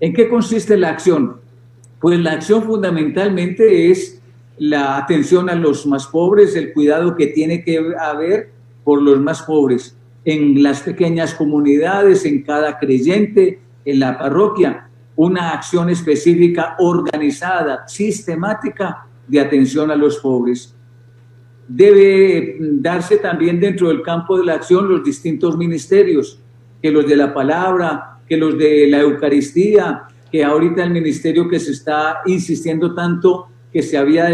¿En qué consiste la acción? Pues la acción fundamentalmente es la atención a los más pobres, el cuidado que tiene que haber por los más pobres, en las pequeñas comunidades, en cada creyente, en la parroquia, una acción específica, organizada, sistemática de atención a los pobres. Debe darse también dentro del campo de la acción los distintos ministerios, que los de la palabra, que los de la Eucaristía, que ahorita el ministerio que se está insistiendo tanto, que se había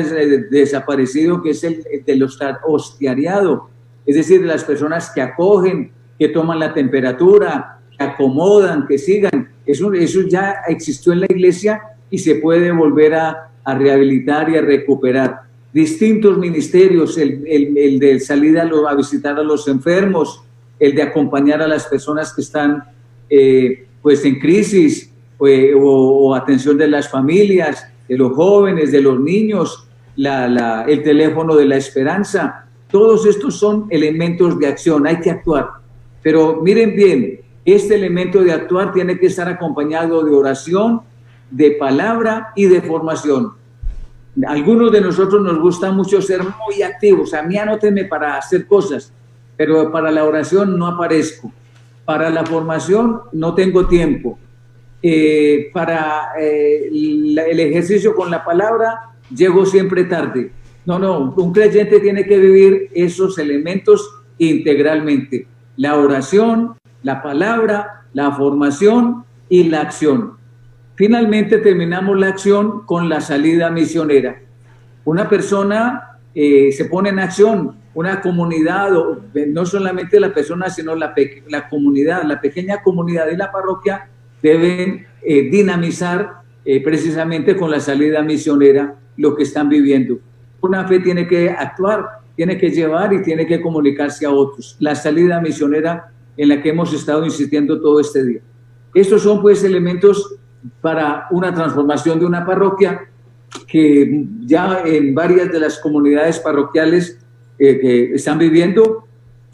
desaparecido, que es el del hostiariado, es decir, de las personas que acogen, que toman la temperatura, que acomodan, que sigan. Eso ya existió en la iglesia y se puede volver a rehabilitar y a recuperar. Distintos ministerios, el de salir a visitar a los enfermos, el de acompañar a las personas que están pues en crisis, o atención de las familias, de los jóvenes, de los niños, el teléfono de la esperanza. Todos estos son elementos de acción, hay que actuar. Pero miren bien, este elemento de actuar tiene que estar acompañado de oración, de palabra y de formación. Algunos de nosotros nos gusta mucho ser muy activos. A mí anótenme para hacer cosas. pero para la oración no aparezco. Para la formación no tengo tiempo. Para el ejercicio con la palabra llego siempre tarde. No, un creyente tiene que vivir esos elementos integralmente. La oración, la palabra, la formación y la acción. Finalmente terminamos la acción con la salida misionera. Una persona se pone en acción, una comunidad, no solamente la persona, sino la comunidad, la pequeña comunidad de la parroquia deben dinamizar precisamente con la salida misionera lo que están viviendo. Una fe tiene que actuar, tiene que llevar y tiene que comunicarse a otros. La salida misionera en la que hemos estado insistiendo todo este día. Estos son pues elementos para una transformación de una parroquia que ya en varias de las comunidades parroquiales que están viviendo,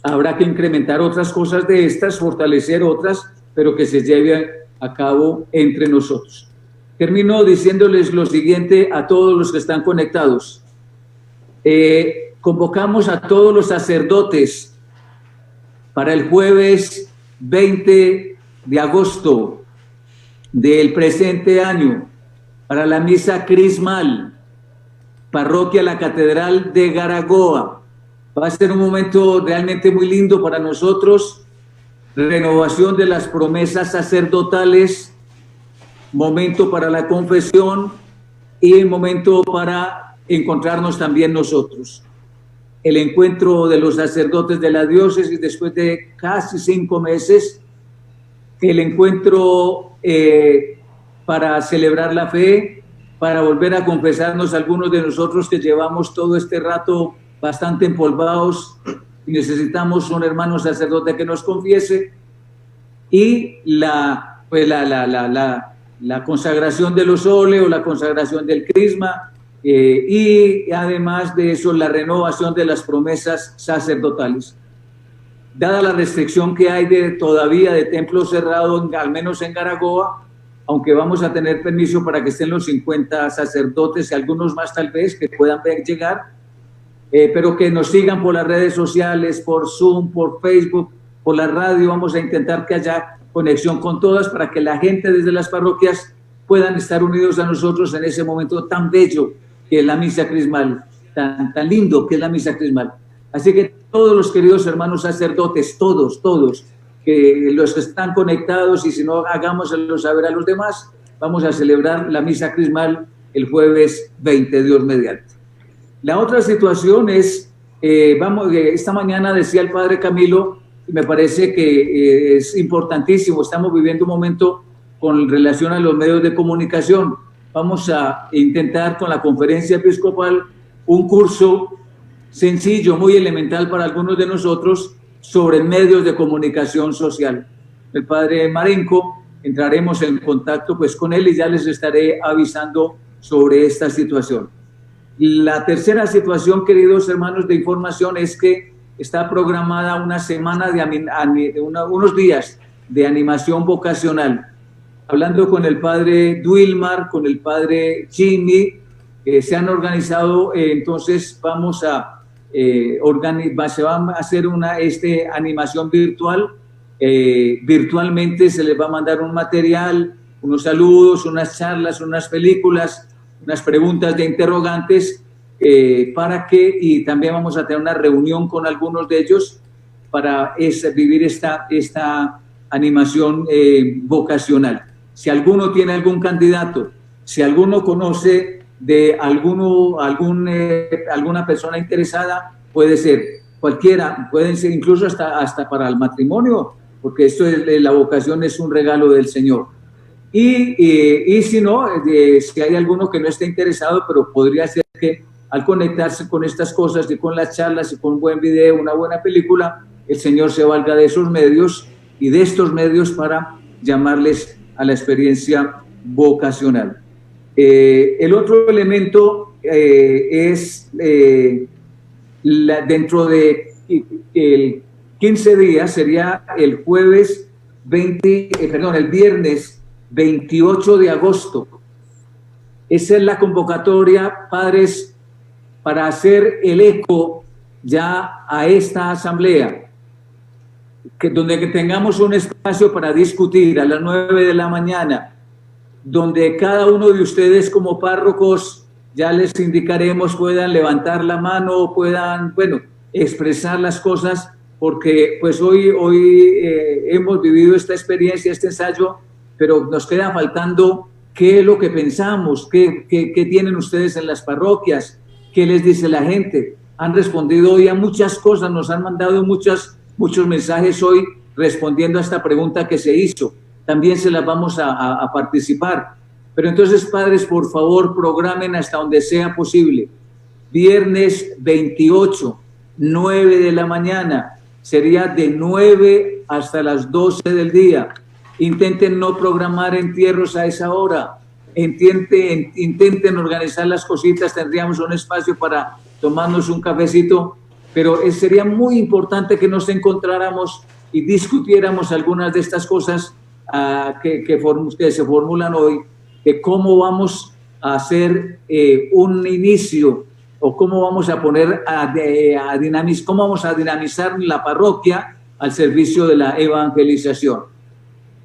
habrá que incrementar otras cosas de estas, fortalecer otras, pero que se lleven a cabo entre nosotros. Termino diciéndoles lo siguiente a todos los que están conectados. Convocamos a todos los sacerdotes para el jueves 20 de agosto del presente año, para la misa crismal, parroquia La Catedral de Garagoa. Va a ser un momento realmente muy lindo para nosotros, renovación de las promesas sacerdotales, momento para la confesión y momento para encontrarnos también nosotros. El encuentro de los sacerdotes de la diócesis después de casi 5 meses, el encuentro para celebrar la fe, para volver a confesarnos algunos de nosotros que llevamos todo este rato bastante empolvados y necesitamos un hermano sacerdote que nos confiese, y la consagración de los óleos, la consagración del crisma, y además de eso la renovación de las promesas sacerdotales. Dada la restricción que hay todavía de templo cerrado, al menos en Garagoa, aunque vamos a tener permiso para que estén los 50 sacerdotes y algunos más tal vez que puedan llegar, pero que nos sigan por las redes sociales, por Zoom, por Facebook, por la radio. Vamos a intentar que haya conexión con todas para que la gente desde las parroquias puedan estar unidos a nosotros en ese momento tan bello que es la misa crismal, tan lindo que es la misa crismal. Así que todos los queridos hermanos sacerdotes, todos, que los que están conectados, y si no, hagámoslo saber a los demás, vamos a celebrar la misa crismal el jueves 20, Dios mediante. La otra situación es, esta mañana decía el padre Camilo, y me parece que es importantísimo, estamos viviendo un momento con relación a los medios de comunicación. Vamos a intentar con la conferencia episcopal un curso sencillo, muy elemental para algunos de nosotros, sobre medios de comunicación social. El padre Marenco, entraremos en contacto pues con él y ya les estaré avisando sobre esta situación. La tercera situación, queridos hermanos, de información es que está programada una semana unos días de animación vocacional. Hablando con el padre Duilmar, con el padre Jimmy, se han organizado, entonces vamos a se va a hacer una animación virtual. Virtualmente se les va a mandar un material, unos saludos, unas charlas, unas películas, unas preguntas de interrogantes, y también vamos a tener una reunión con algunos de ellos para vivir esta animación vocacional. Si alguno tiene algún candidato, si alguno conoce de alguna persona interesada, puede ser cualquiera, pueden ser incluso hasta para el matrimonio, porque la vocación es un regalo del Señor. Y si no, si hay alguno que no esté interesado, pero podría ser que al conectarse con estas cosas y con las charlas y con un buen video, una buena película, el Señor se valga de esos medios y de estos medios para llamarles a la experiencia vocacional. El otro elemento es dentro de 15 días, sería el viernes 28 de agosto. Esa es la convocatoria, padres, para hacer el eco ya a esta asamblea. donde tengamos un espacio para discutir a las 9 de la mañana, donde cada uno de ustedes como párrocos, ya les indicaremos, puedan levantar la mano, puedan, bueno, expresar las cosas, porque pues hoy hemos vivido esta experiencia, este ensayo, pero nos queda faltando qué es lo que pensamos, qué tienen ustedes en las parroquias, qué les dice la gente. Han respondido hoy a muchas cosas, nos han mandado muchos mensajes hoy respondiendo a esta pregunta que se hizo. También se las vamos a participar. Pero entonces, padres, por favor, programen hasta donde sea posible. Viernes 28, 9 de la mañana, sería de 9 hasta las 12 del día. Intenten no programar entierros a esa hora. Intenten organizar las cositas, tendríamos un espacio para tomarnos un cafecito, pero sería muy importante que nos encontráramos y discutiéramos algunas de estas cosas que se formulan hoy, de cómo vamos a hacer un inicio o cómo vamos a poner cómo vamos a dinamizar la parroquia al servicio de la evangelización.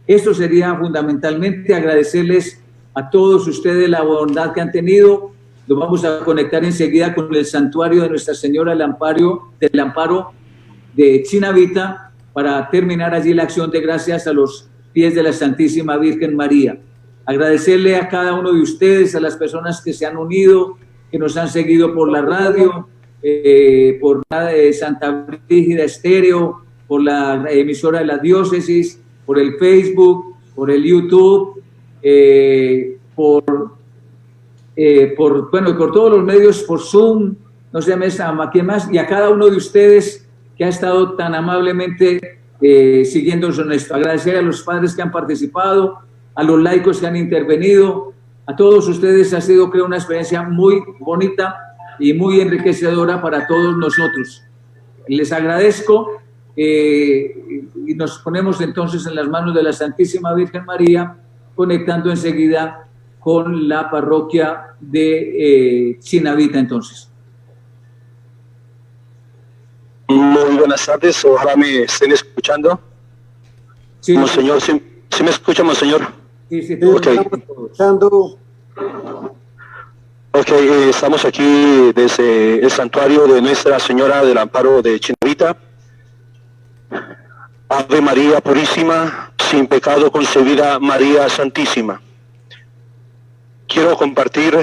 Esto sería fundamentalmente agradecerles a todos ustedes la bondad que han tenido. Nos vamos a conectar enseguida con el santuario de Nuestra Señora del Amparo de Chinavita para terminar allí la acción de gracias a los pies de la Santísima Virgen María. Agradecerle a cada uno de ustedes, a las personas que se han unido, que nos han seguido por la radio, por la de Santa Brígida Estéreo, por la emisora de la diócesis, por el Facebook, por el YouTube, por todos los medios, por Zoom, no sé a quién más, y a cada uno de ustedes que ha estado tan amablemente siguiéndonos en esto. Agradecer a los padres que han participado, a los laicos que han intervenido, a todos ustedes. Ha sido, creo, una experiencia muy bonita y muy enriquecedora para todos nosotros. Les agradezco y nos ponemos entonces en las manos de la Santísima Virgen María, conectando enseguida con la parroquia de Chinavita entonces. Muy buenas tardes, ojalá me estén escuchando. Sí, Monseñor, ¿sí me escucha, Monseñor? Sí, Okay. Escuchando. Ok, estamos aquí desde el santuario de Nuestra Señora del Amparo de Chinavita. Ave María Purísima, sin pecado concebida, María Santísima. Quiero compartir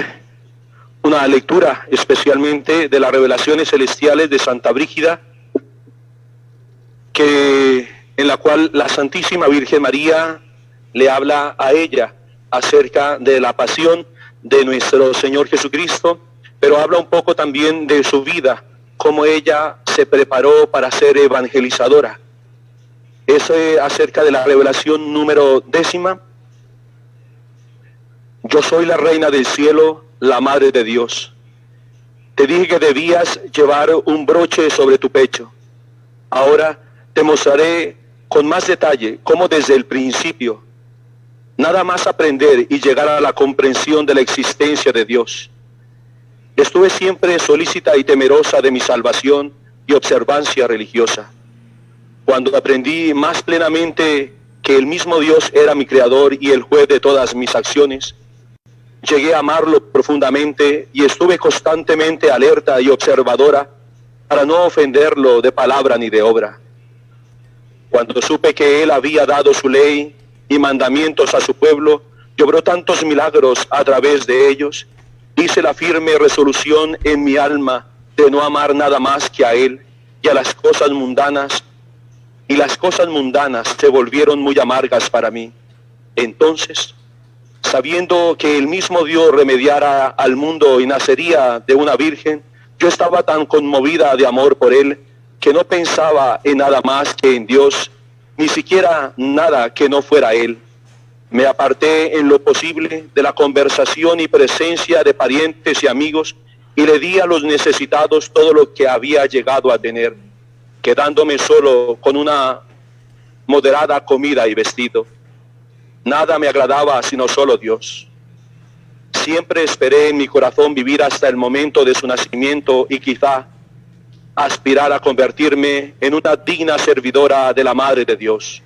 una lectura especialmente de las revelaciones celestiales de Santa Brígida, en la cual la Santísima Virgen María le habla a ella acerca de la pasión de nuestro Señor Jesucristo, pero habla un poco también de su vida, cómo ella se preparó para ser evangelizadora. Es acerca de la revelación número 10. Yo soy la reina del cielo, la madre de Dios. Te dije que debías llevar un broche sobre tu pecho. Ahora te mostraré con más detalle cómo desde el principio, nada más aprender y llegar a la comprensión de la existencia de Dios. Estuve siempre solícita y temerosa de mi salvación y observancia religiosa. Cuando aprendí más plenamente que el mismo Dios era mi creador y el juez de todas mis acciones, llegué a amarlo profundamente y estuve constantemente alerta y observadora para no ofenderlo de palabra ni de obra. Cuando supe que Él había dado su ley y mandamientos a su pueblo, y obró tantos milagros a través de ellos, hice la firme resolución en mi alma de no amar nada más que a Él y a las cosas mundanas, y las cosas mundanas se volvieron muy amargas para mí. Entonces, sabiendo que el mismo Dios remediara al mundo y nacería de una virgen, yo estaba tan conmovida de amor por Él, que no pensaba en nada más que en Dios, ni siquiera nada que no fuera Él. Me aparté en lo posible de la conversación y presencia de parientes y amigos, y le di a los necesitados todo lo que había llegado a tener, quedándome solo con una moderada comida y vestido. Nada me agradaba sino solo Dios. Siempre esperé en mi corazón vivir hasta el momento de su nacimiento, y quizá aspirar a convertirme en una digna servidora de la Madre de Dios.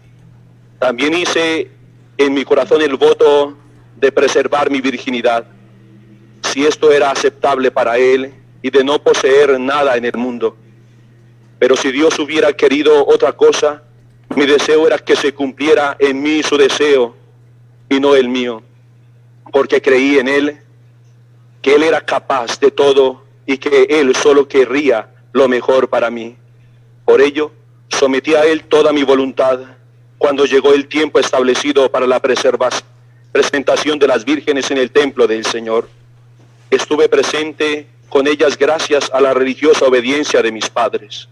También hice en mi corazón el voto de preservar mi virginidad, si esto era aceptable para Él, y de no poseer nada en el mundo. Pero si Dios hubiera querido otra cosa, mi deseo era que se cumpliera en mí su deseo y no el mío, porque creí en Él, que Él era capaz de todo y que Él solo querría lo mejor para mí. Por ello, sometí a Él toda mi voluntad cuando llegó el tiempo establecido para la presentación de las vírgenes en el templo del Señor. Estuve presente con ellas gracias a la religiosa obediencia de mis padres.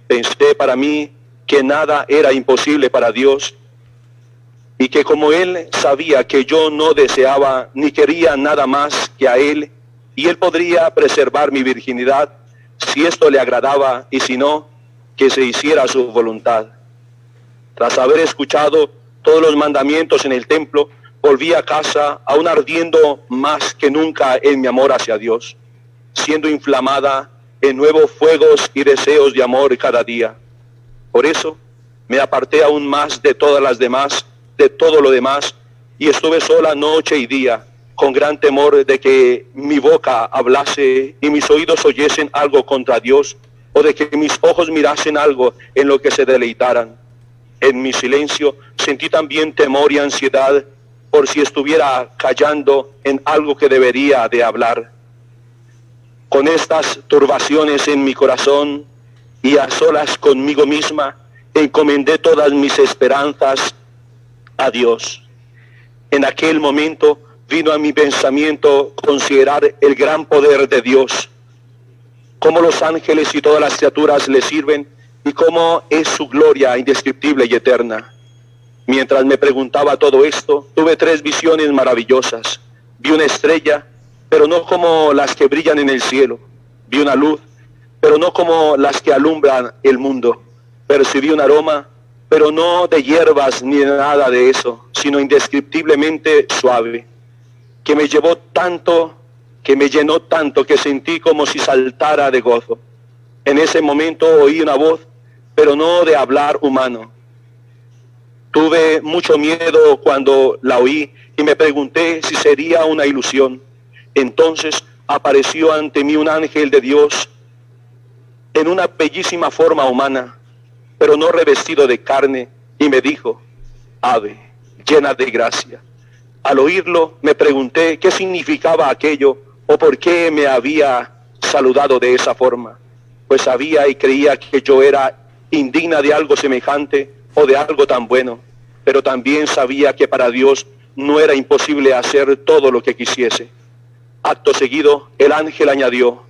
Pensé para mí que nada era imposible para Dios y que como Él sabía que yo no deseaba ni quería nada más que a Él, y Él podría preservar mi virginidad si esto le agradaba, y si no, que se hiciera su voluntad. Tras haber escuchado todos los mandamientos en el templo, volví a casa aún ardiendo más que nunca en mi amor hacia Dios, siendo inflamada en nuevos fuegos y deseos de amor cada día. Por eso me aparté aún más de todas las demás, de todo lo demás, y estuve sola noche y día, con gran temor de que mi boca hablase y mis oídos oyesen algo contra Dios, o de que mis ojos mirasen algo en lo que se deleitaran. En mi silencio sentí también temor y ansiedad por si estuviera callando en algo que debería de hablar. Con estas turbaciones en mi corazón y a solas conmigo misma, encomendé todas mis esperanzas a Dios. En aquel momento vino a mi pensamiento considerar el gran poder de Dios, cómo los ángeles y todas las criaturas le sirven y cómo es su gloria indescriptible y eterna. Mientras me preguntaba todo esto, tuve 3 visiones maravillosas. Vi una estrella, pero no como las que brillan en el cielo. Vi una luz, pero no como las que alumbran el mundo. Percibí un aroma, pero no de hierbas ni de nada de eso, sino indescriptiblemente suave, que me llevó tanto, que me llenó tanto, que sentí como si saltara de gozo. En ese momento oí una voz, pero no de hablar humano. Tuve mucho miedo cuando la oí y me pregunté si sería una ilusión. Entonces apareció ante mí un ángel de Dios en una bellísima forma humana, pero no revestido de carne, y me dijo: Ave, llena de gracia. Al oírlo me pregunté qué significaba aquello o por qué me había saludado de esa forma, pues sabía y creía que yo era indigna de algo semejante o de algo tan bueno, pero también sabía que para Dios no era imposible hacer todo lo que quisiese. Acto seguido, el ángel añadió: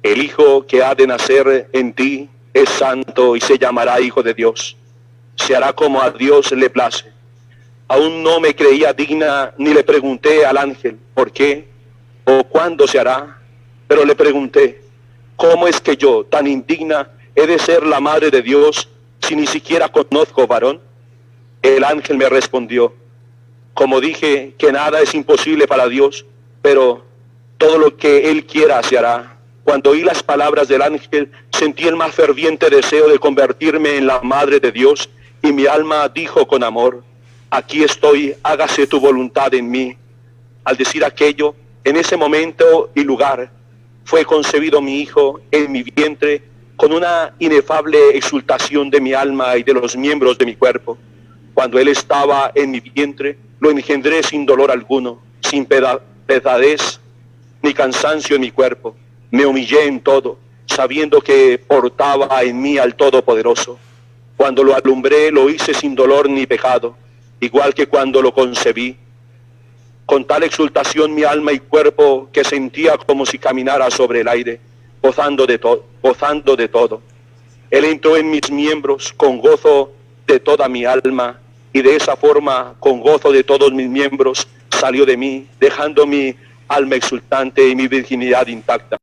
el hijo que ha de nacer en ti es santo y se llamará Hijo de Dios. Se hará como a Dios le place. Aún no me creía digna ni le pregunté al ángel por qué o cuándo se hará, pero le pregunté: ¿cómo es que yo, tan indigna, he de ser la madre de Dios si ni siquiera conozco varón? El ángel me respondió: como dije que nada es imposible para Dios, pero todo lo que Él quiera se hará. Cuando oí las palabras del ángel, sentí el más ferviente deseo de convertirme en la madre de Dios, y mi alma dijo con amor: aquí estoy, hágase tu voluntad en mí. Al decir aquello, en ese momento y lugar, fue concebido mi hijo en mi vientre con una inefable exultación de mi alma y de los miembros de mi cuerpo. Cuando él estaba en mi vientre, lo engendré sin dolor alguno, sin pesadez ni cansancio en mi cuerpo. Me humillé en todo, sabiendo que portaba en mí al Todopoderoso. Cuando lo alumbré, lo hice sin dolor ni pecado, igual que cuando lo concebí. Con tal exultación mi alma y cuerpo que sentía como si caminara sobre el aire, gozando de todo. Él entró en mis miembros con gozo de toda mi alma, y de esa forma, con gozo de todos mis miembros, salió de mí, dejando mi alma exultante y mi virginidad intacta.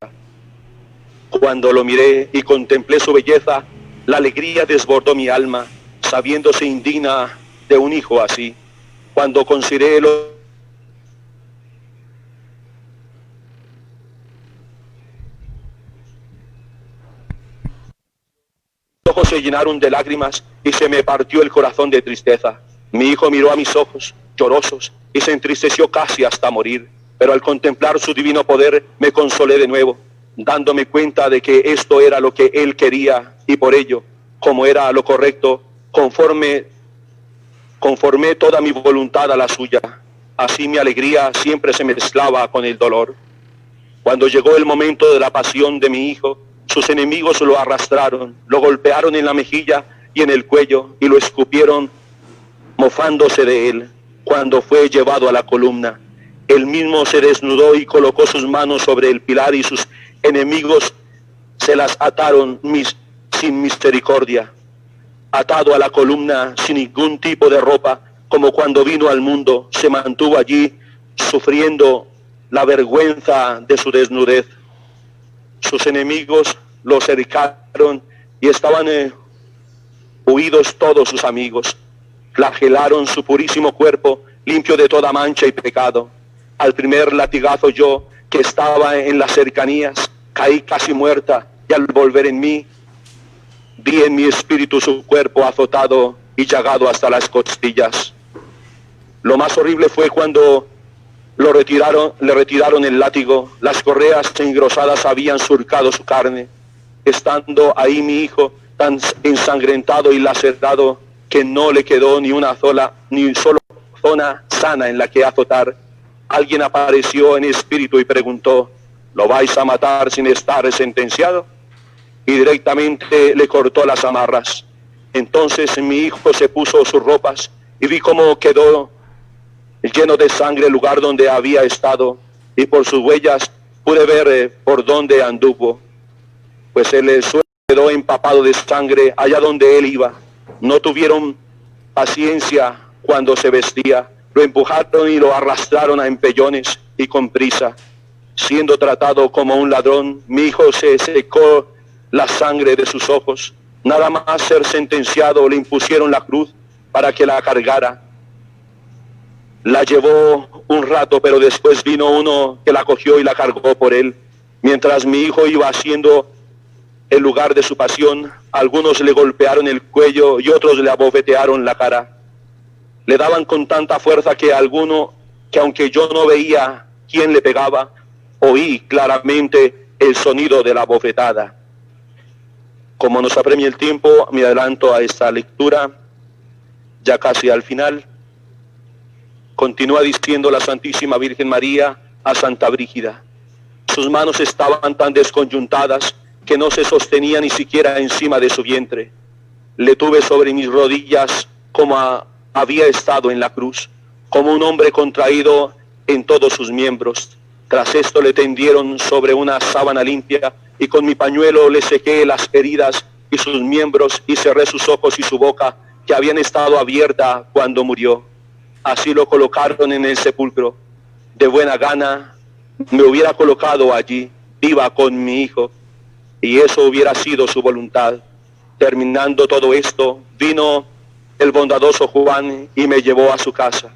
Cuando lo miré y contemplé su belleza, la alegría desbordó mi alma, sabiéndose indigna de un hijo así. Cuando consideré ojos se llenaron de lágrimas y se me partió el corazón de tristeza. Mi hijo miró a mis ojos llorosos y se entristeció casi hasta morir, pero al contemplar su divino poder me consolé de nuevo, dándome cuenta de que esto era lo que él quería, y por ello, como era lo correcto, conformé toda mi voluntad a la suya. Así mi alegría siempre se mezclaba con el dolor. Cuando llegó el momento de la pasión de mi hijo, sus enemigos lo arrastraron, lo golpearon en la mejilla y en el cuello y lo escupieron, mofándose de él. Cuando fue llevado a la columna, él mismo se desnudó y colocó sus manos sobre el pilar, y sus enemigos se las ataron sin misericordia. Atado a la columna sin ningún tipo de ropa, como cuando vino al mundo, se mantuvo allí sufriendo la vergüenza de su desnudez. Sus enemigos lo cercaron y estaban huidos todos sus amigos. Flagelaron su purísimo cuerpo, limpio de toda mancha y pecado. Al primer latigazo yo, que estaba en las cercanías, caí casi muerta, y al volver en mí, vi en mi espíritu su cuerpo azotado y llagado hasta las costillas. Lo más horrible fue cuando le retiraron el látigo. Las correas engrosadas habían surcado su carne. Estando ahí mi hijo tan ensangrentado y lacerado que no le quedó ni solo zona sana en la que azotar, alguien apareció en espíritu y preguntó: ¿lo vais a matar sin estar sentenciado? Y directamente le cortó las amarras. Entonces mi hijo se puso sus ropas y vi cómo quedó lleno de sangre el lugar donde había estado, y por sus huellas pude ver por dónde anduvo, pues el suelo quedó empapado de sangre allá donde él iba. No tuvieron paciencia cuando se vestía, lo empujaron y lo arrastraron a empellones y con prisa. Siendo tratado como un ladrón, mi hijo se secó la sangre de sus ojos. Nada más ser sentenciado, le impusieron la cruz para que la cargara. La llevó un rato, pero después vino uno que la cogió y la cargó por él. Mientras mi hijo iba haciendo el lugar de su pasión, algunos le golpearon el cuello y otros le abofetearon la cara. Le daban con tanta fuerza que aunque yo no veía quién le pegaba, oí claramente el sonido de la bofetada. Como nos apremia el tiempo, me adelanto a esta lectura, ya casi al final. Continúa diciendo la Santísima Virgen María a Santa Brígida: sus manos estaban tan desconyuntadas que no se sostenía ni siquiera encima de su vientre. Le tuve sobre mis rodillas como había estado en la cruz, como un hombre contraído en todos sus miembros. Tras esto le tendieron sobre una sábana limpia, y con mi pañuelo le sequé las heridas y sus miembros, y cerré sus ojos y su boca, que habían estado abiertas cuando murió. Así lo colocaron en el sepulcro. De buena gana me hubiera colocado allí, viva con mi hijo, y eso hubiera sido su voluntad. Terminando todo esto, vino el bondadoso Juan y me llevó a su casa.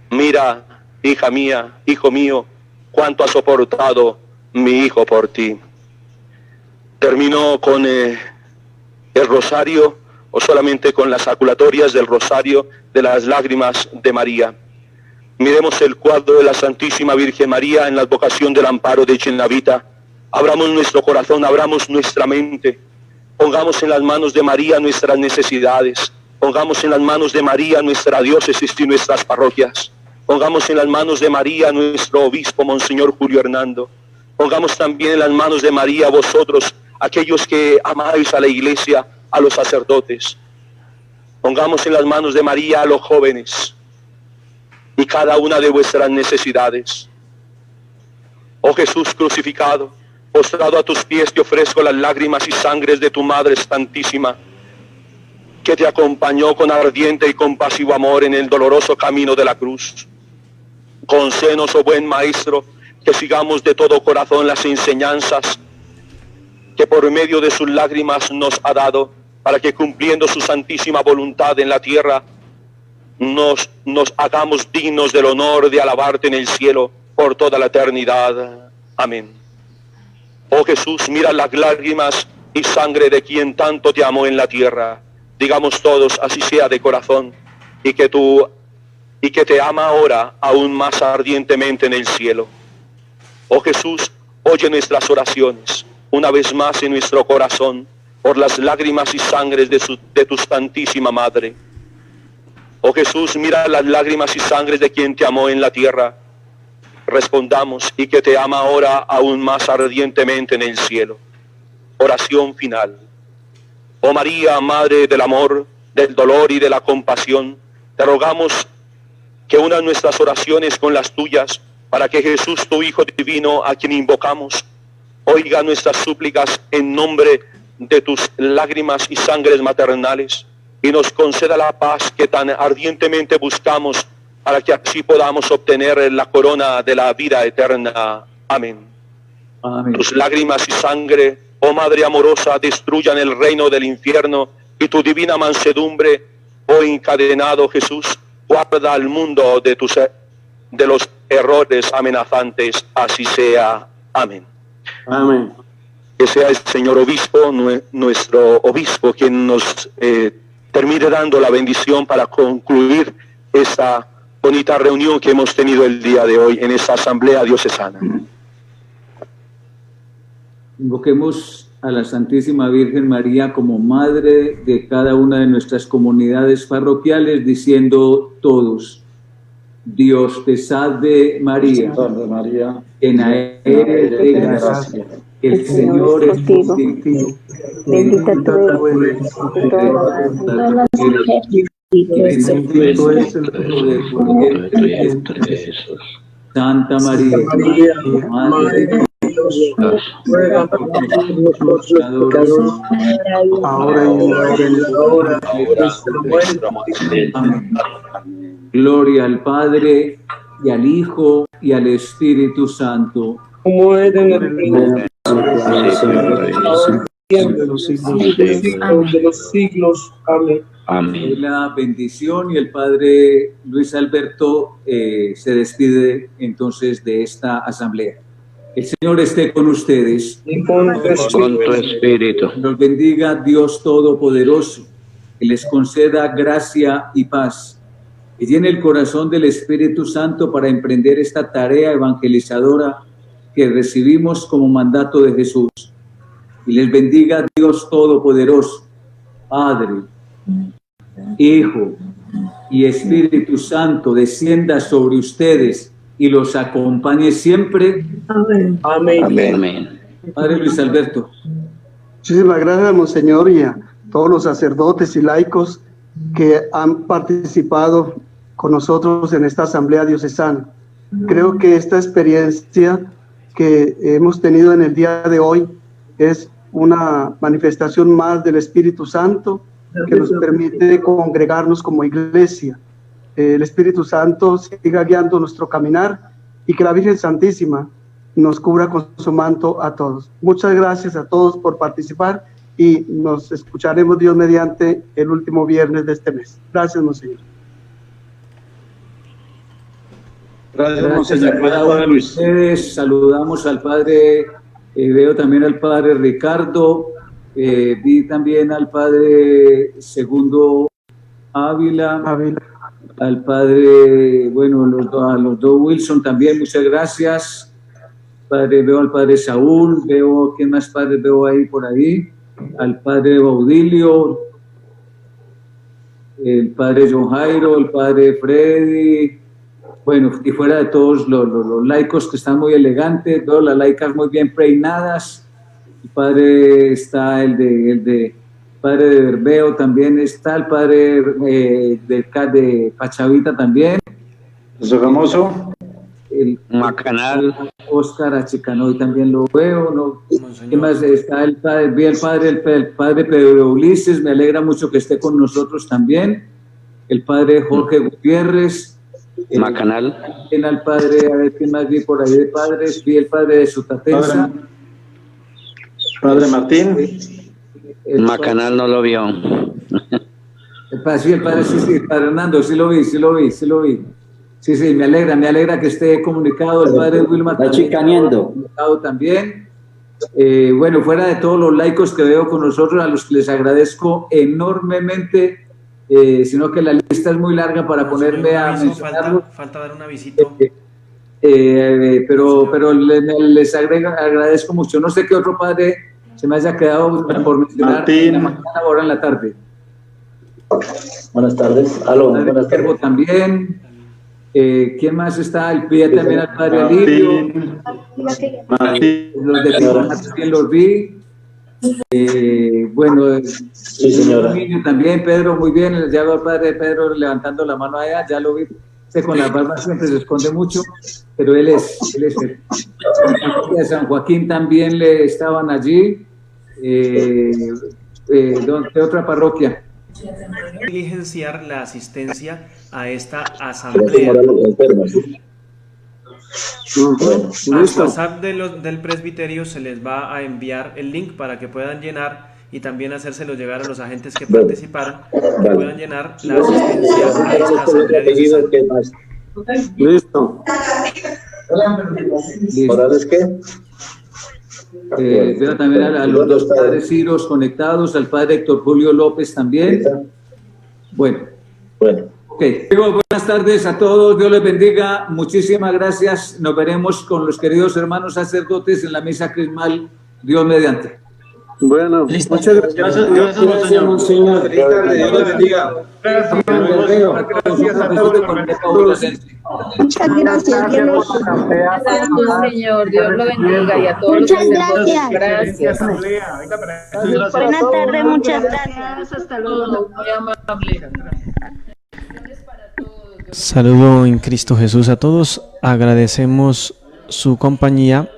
Mira, hija mía, hijo mío, cuánto ha soportado mi hijo por ti. Terminó con el rosario, o solamente con las saculatorias del rosario de las lágrimas de María. Miremos el cuadro de la Santísima Virgen María en la advocación del amparo de Chenavita. Abramos nuestro corazón, abramos nuestra mente, pongamos en las manos de María nuestras necesidades, pongamos en las manos de María nuestra diócesis y nuestras parroquias, pongamos en las manos de María nuestro obispo, Monseñor Julio Hernando, pongamos también en las manos de María vosotros, aquellos que amáis a la Iglesia, a los sacerdotes. Pongamos en las manos de María a los jóvenes y cada una de vuestras necesidades. Oh Jesús crucificado, postrado a tus pies te ofrezco las lágrimas y sangres de tu Madre Santísima, que te acompañó con ardiente y compasivo amor en el doloroso camino de la cruz. Concédenos, oh buen Maestro, que sigamos de todo corazón las enseñanzas que por medio de sus lágrimas nos ha dado, para que cumpliendo su santísima voluntad en la tierra, nos hagamos dignos del honor de alabarte en el cielo por toda la eternidad. Amén. Oh Jesús, mira las lágrimas y sangre de quien tanto te amó en la tierra. Digamos todos, así sea de corazón, y que te ama ahora aún más ardientemente en el cielo. Oh Jesús, oye nuestras oraciones, una vez más en nuestro corazón, por las lágrimas y sangres de tu Santísima Madre. Oh Jesús, mira las lágrimas y sangres de quien te amó en la tierra. Respondamos, y que te ama ahora aún más ardientemente en el cielo. Oración final. Oh María, Madre del amor, del dolor y de la compasión, te rogamos que unas nuestras oraciones con las tuyas, para que Jesús, tu Hijo divino, a quien invocamos, oiga nuestras súplicas en nombre de tus lágrimas y sangres maternales, y nos conceda la paz que tan ardientemente buscamos, para que así podamos obtener la corona de la vida eterna. Amén. Amén. Tus lágrimas y sangre, oh Madre amorosa, destruyan el reino del infierno, y tu divina mansedumbre, oh encadenado Jesús, guarda al mundo de los errores amenazantes. Así sea. Amén. Amén. Que sea el señor obispo, nuestro obispo, quien nos termine dando la bendición para concluir esta bonita reunión que hemos tenido el día de hoy en esta asamblea diocesana. Invoquemos a la Santísima Virgen María como Madre de cada una de nuestras comunidades parroquiales, diciendo todos: Dios te salve María, llena eres de gracia, el Señor es contigo, bendita tú eres entre todas las mujeres, y bendito es el fruto de Jesús. Santa María, Madre de Dios, ruega por nosotros los pecadores, ahora y en la hora de nuestra muerte. Amén. Gloria al Padre, y al Hijo, y al Espíritu Santo. Como era en el principio, de los siglos. Amén. Amén. La bendición, y el Padre Luis Alberto se despide entonces de esta asamblea. El Señor esté con ustedes. Y con tu espíritu. Nos bendiga Dios Todopoderoso, que les conceda gracia y paz, que llene el corazón del Espíritu Santo para emprender esta tarea evangelizadora que recibimos como mandato de Jesús. Y les bendiga Dios Todopoderoso, Padre, Hijo y Espíritu Santo, descienda sobre ustedes y los acompañe siempre. Amén. Amén. Amén. Padre Luis Alberto. Muchísimas gracias, Monseñor, y a todos los sacerdotes y laicos que han participado con nosotros en esta asamblea diocesana. Creo que esta experiencia que hemos tenido en el día de hoy es una manifestación más del Espíritu Santo que nos permite congregarnos como iglesia. El Espíritu Santo siga guiando nuestro caminar y que la Virgen Santísima nos cubra con su manto a todos. Muchas gracias a todos por participar y nos escucharemos Dios mediante el último viernes de este mes. Gracias, Monseñor. Gracias, Monseñor. Cada uno de ustedes. Saludamos al Padre, veo también al Padre Ricardo, vi también al Padre Segundo Ávila. Al Padre, bueno, a los dos Wilson también, muchas gracias. Padre, veo al Padre Saúl, veo, ¿quién más padres veo ahí por ahí? Al Padre Baudilio, el Padre John Jairo, el Padre Freddy, bueno, y fuera de todos los laicos que están muy elegantes, todas las laicas muy bien peinadas. El Padre está el Padre de Berbeo también está, el Padre de Pachavita también. José Famoso. El Macanal. Oscar Achicanoy también lo veo, ¿no? ¿Qué más está? El Padre Pedro Ulises, me alegra mucho que esté con nosotros también. El Padre Jorge Gutiérrez. Macanal. También al Padre, a ver quién más vi por ahí de padres, vi el Padre de Sutatensa. Padre Martín. Macanal no lo vio. Sí, el Padre, sí, el Padre Hernando, sí lo vi. Sí, me alegra que esté comunicado. El Padre Wilma está chicaneando. Comunicado también. Bueno, fuera de todos los laicos que veo con nosotros, a los que les agradezco enormemente, sino que la lista es muy larga para ponerme a mencionarlos. Falta dar una visita. Pero les agradezco mucho. No sé qué otro padre se me haya quedado por mencionar en la mañana o ahora en la tarde. Buenas tardes. Aló, buenas tardes. También. ¿Quién más está? El pie también al padre Alivio. Martín. Los de Tijuana también los vi. Bueno, Sí, señora. También, Pedro, muy bien. Ya veo al padre Pedro levantando la mano allá, ya lo vi. Con la barba siempre se esconde mucho, pero él es el San Joaquín también le estaban allí. ¿De otra parroquia? Diligenciar la asistencia a esta asamblea. A su WhatsApp del presbiterio se les va a enviar el link para que puedan llenar y también hacérselo llegar a los agentes que participaron, que puedan llenar la asistencia a esta asamblea diocesana. Listo. ¿Morales qué? Veo también a los dos padres Ciros conectados, al padre Héctor Julio López también. Bueno. Okay. Buenas tardes a todos, Dios les bendiga, muchísimas gracias. Nos veremos con los queridos hermanos sacerdotes en la misa crismal, Dios mediante. Bueno, muchas gracias. Gracias, Monseñor. Dios les bendiga. Muchas gracias. Gracias, Monseñor. Dios lo bendiga y a todos los sacerdotes. Gracias. Buenas tardes, muchas gracias. Hasta luego. Muy amable. Saludo en Cristo Jesús a todos. Agradecemos su compañía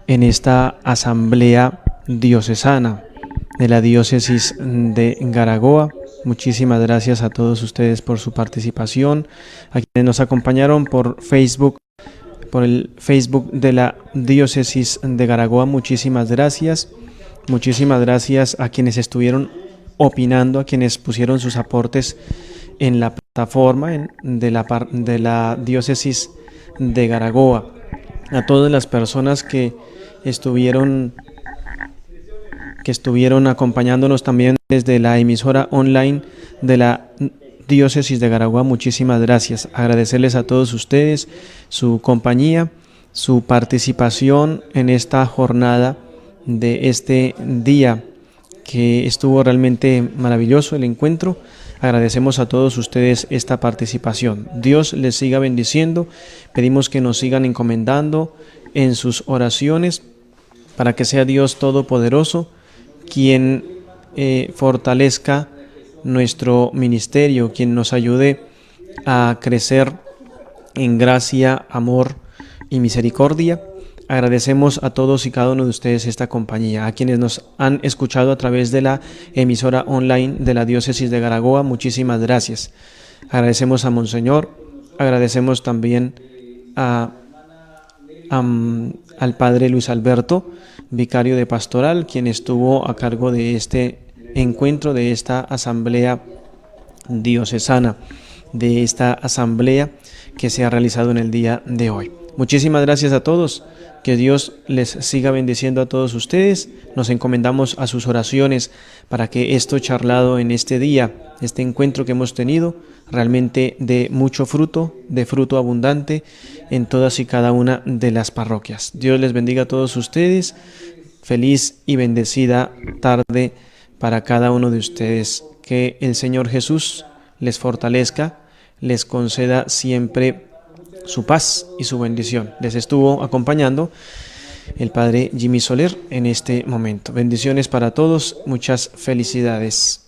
en esta asamblea diocesana de la diócesis de Garagoa. Muchísimas gracias a todos ustedes por su participación, a quienes nos acompañaron por Facebook, por el Facebook de la diócesis de Garagoa. Muchísimas gracias a quienes estuvieron opinando, a quienes pusieron sus aportes en la plataforma de la diócesis de Garagoa, a todas las personas que estuvieron acompañándonos también desde la emisora online de la diócesis de Garagoa. Muchísimas gracias. Agradecerles a todos ustedes su compañía, su participación en esta jornada de este día que estuvo realmente maravilloso el encuentro. Agradecemos a todos ustedes esta participación. Dios les siga bendiciendo. Pedimos que nos sigan encomendando en sus oraciones para que sea Dios Todopoderoso quien fortalezca nuestro ministerio, quien nos ayude a crecer en gracia, amor y misericordia. Agradecemos a todos y cada uno de ustedes esta compañía, a quienes nos han escuchado a través de la emisora online de la diócesis de Garagoa. Muchísimas gracias. Agradecemos a Monseñor, agradecemos también al padre Luis Alberto, vicario de pastoral, quien estuvo a cargo de este encuentro, de esta asamblea diocesana, de esta asamblea que se ha realizado en el día de hoy. Muchísimas gracias a todos. Que Dios les siga bendiciendo a todos ustedes. Nos encomendamos a sus oraciones para que esto charlado en este día, este encuentro que hemos tenido, realmente dé mucho fruto, de fruto abundante en todas y cada una de las parroquias. Dios les bendiga a todos ustedes. Feliz y bendecida tarde para cada uno de ustedes. Que el Señor Jesús les fortalezca, les conceda siempre su paz y su bendición. Les estuvo acompañando el padre Jimmy Soler en este momento. Bendiciones para todos, muchas felicidades.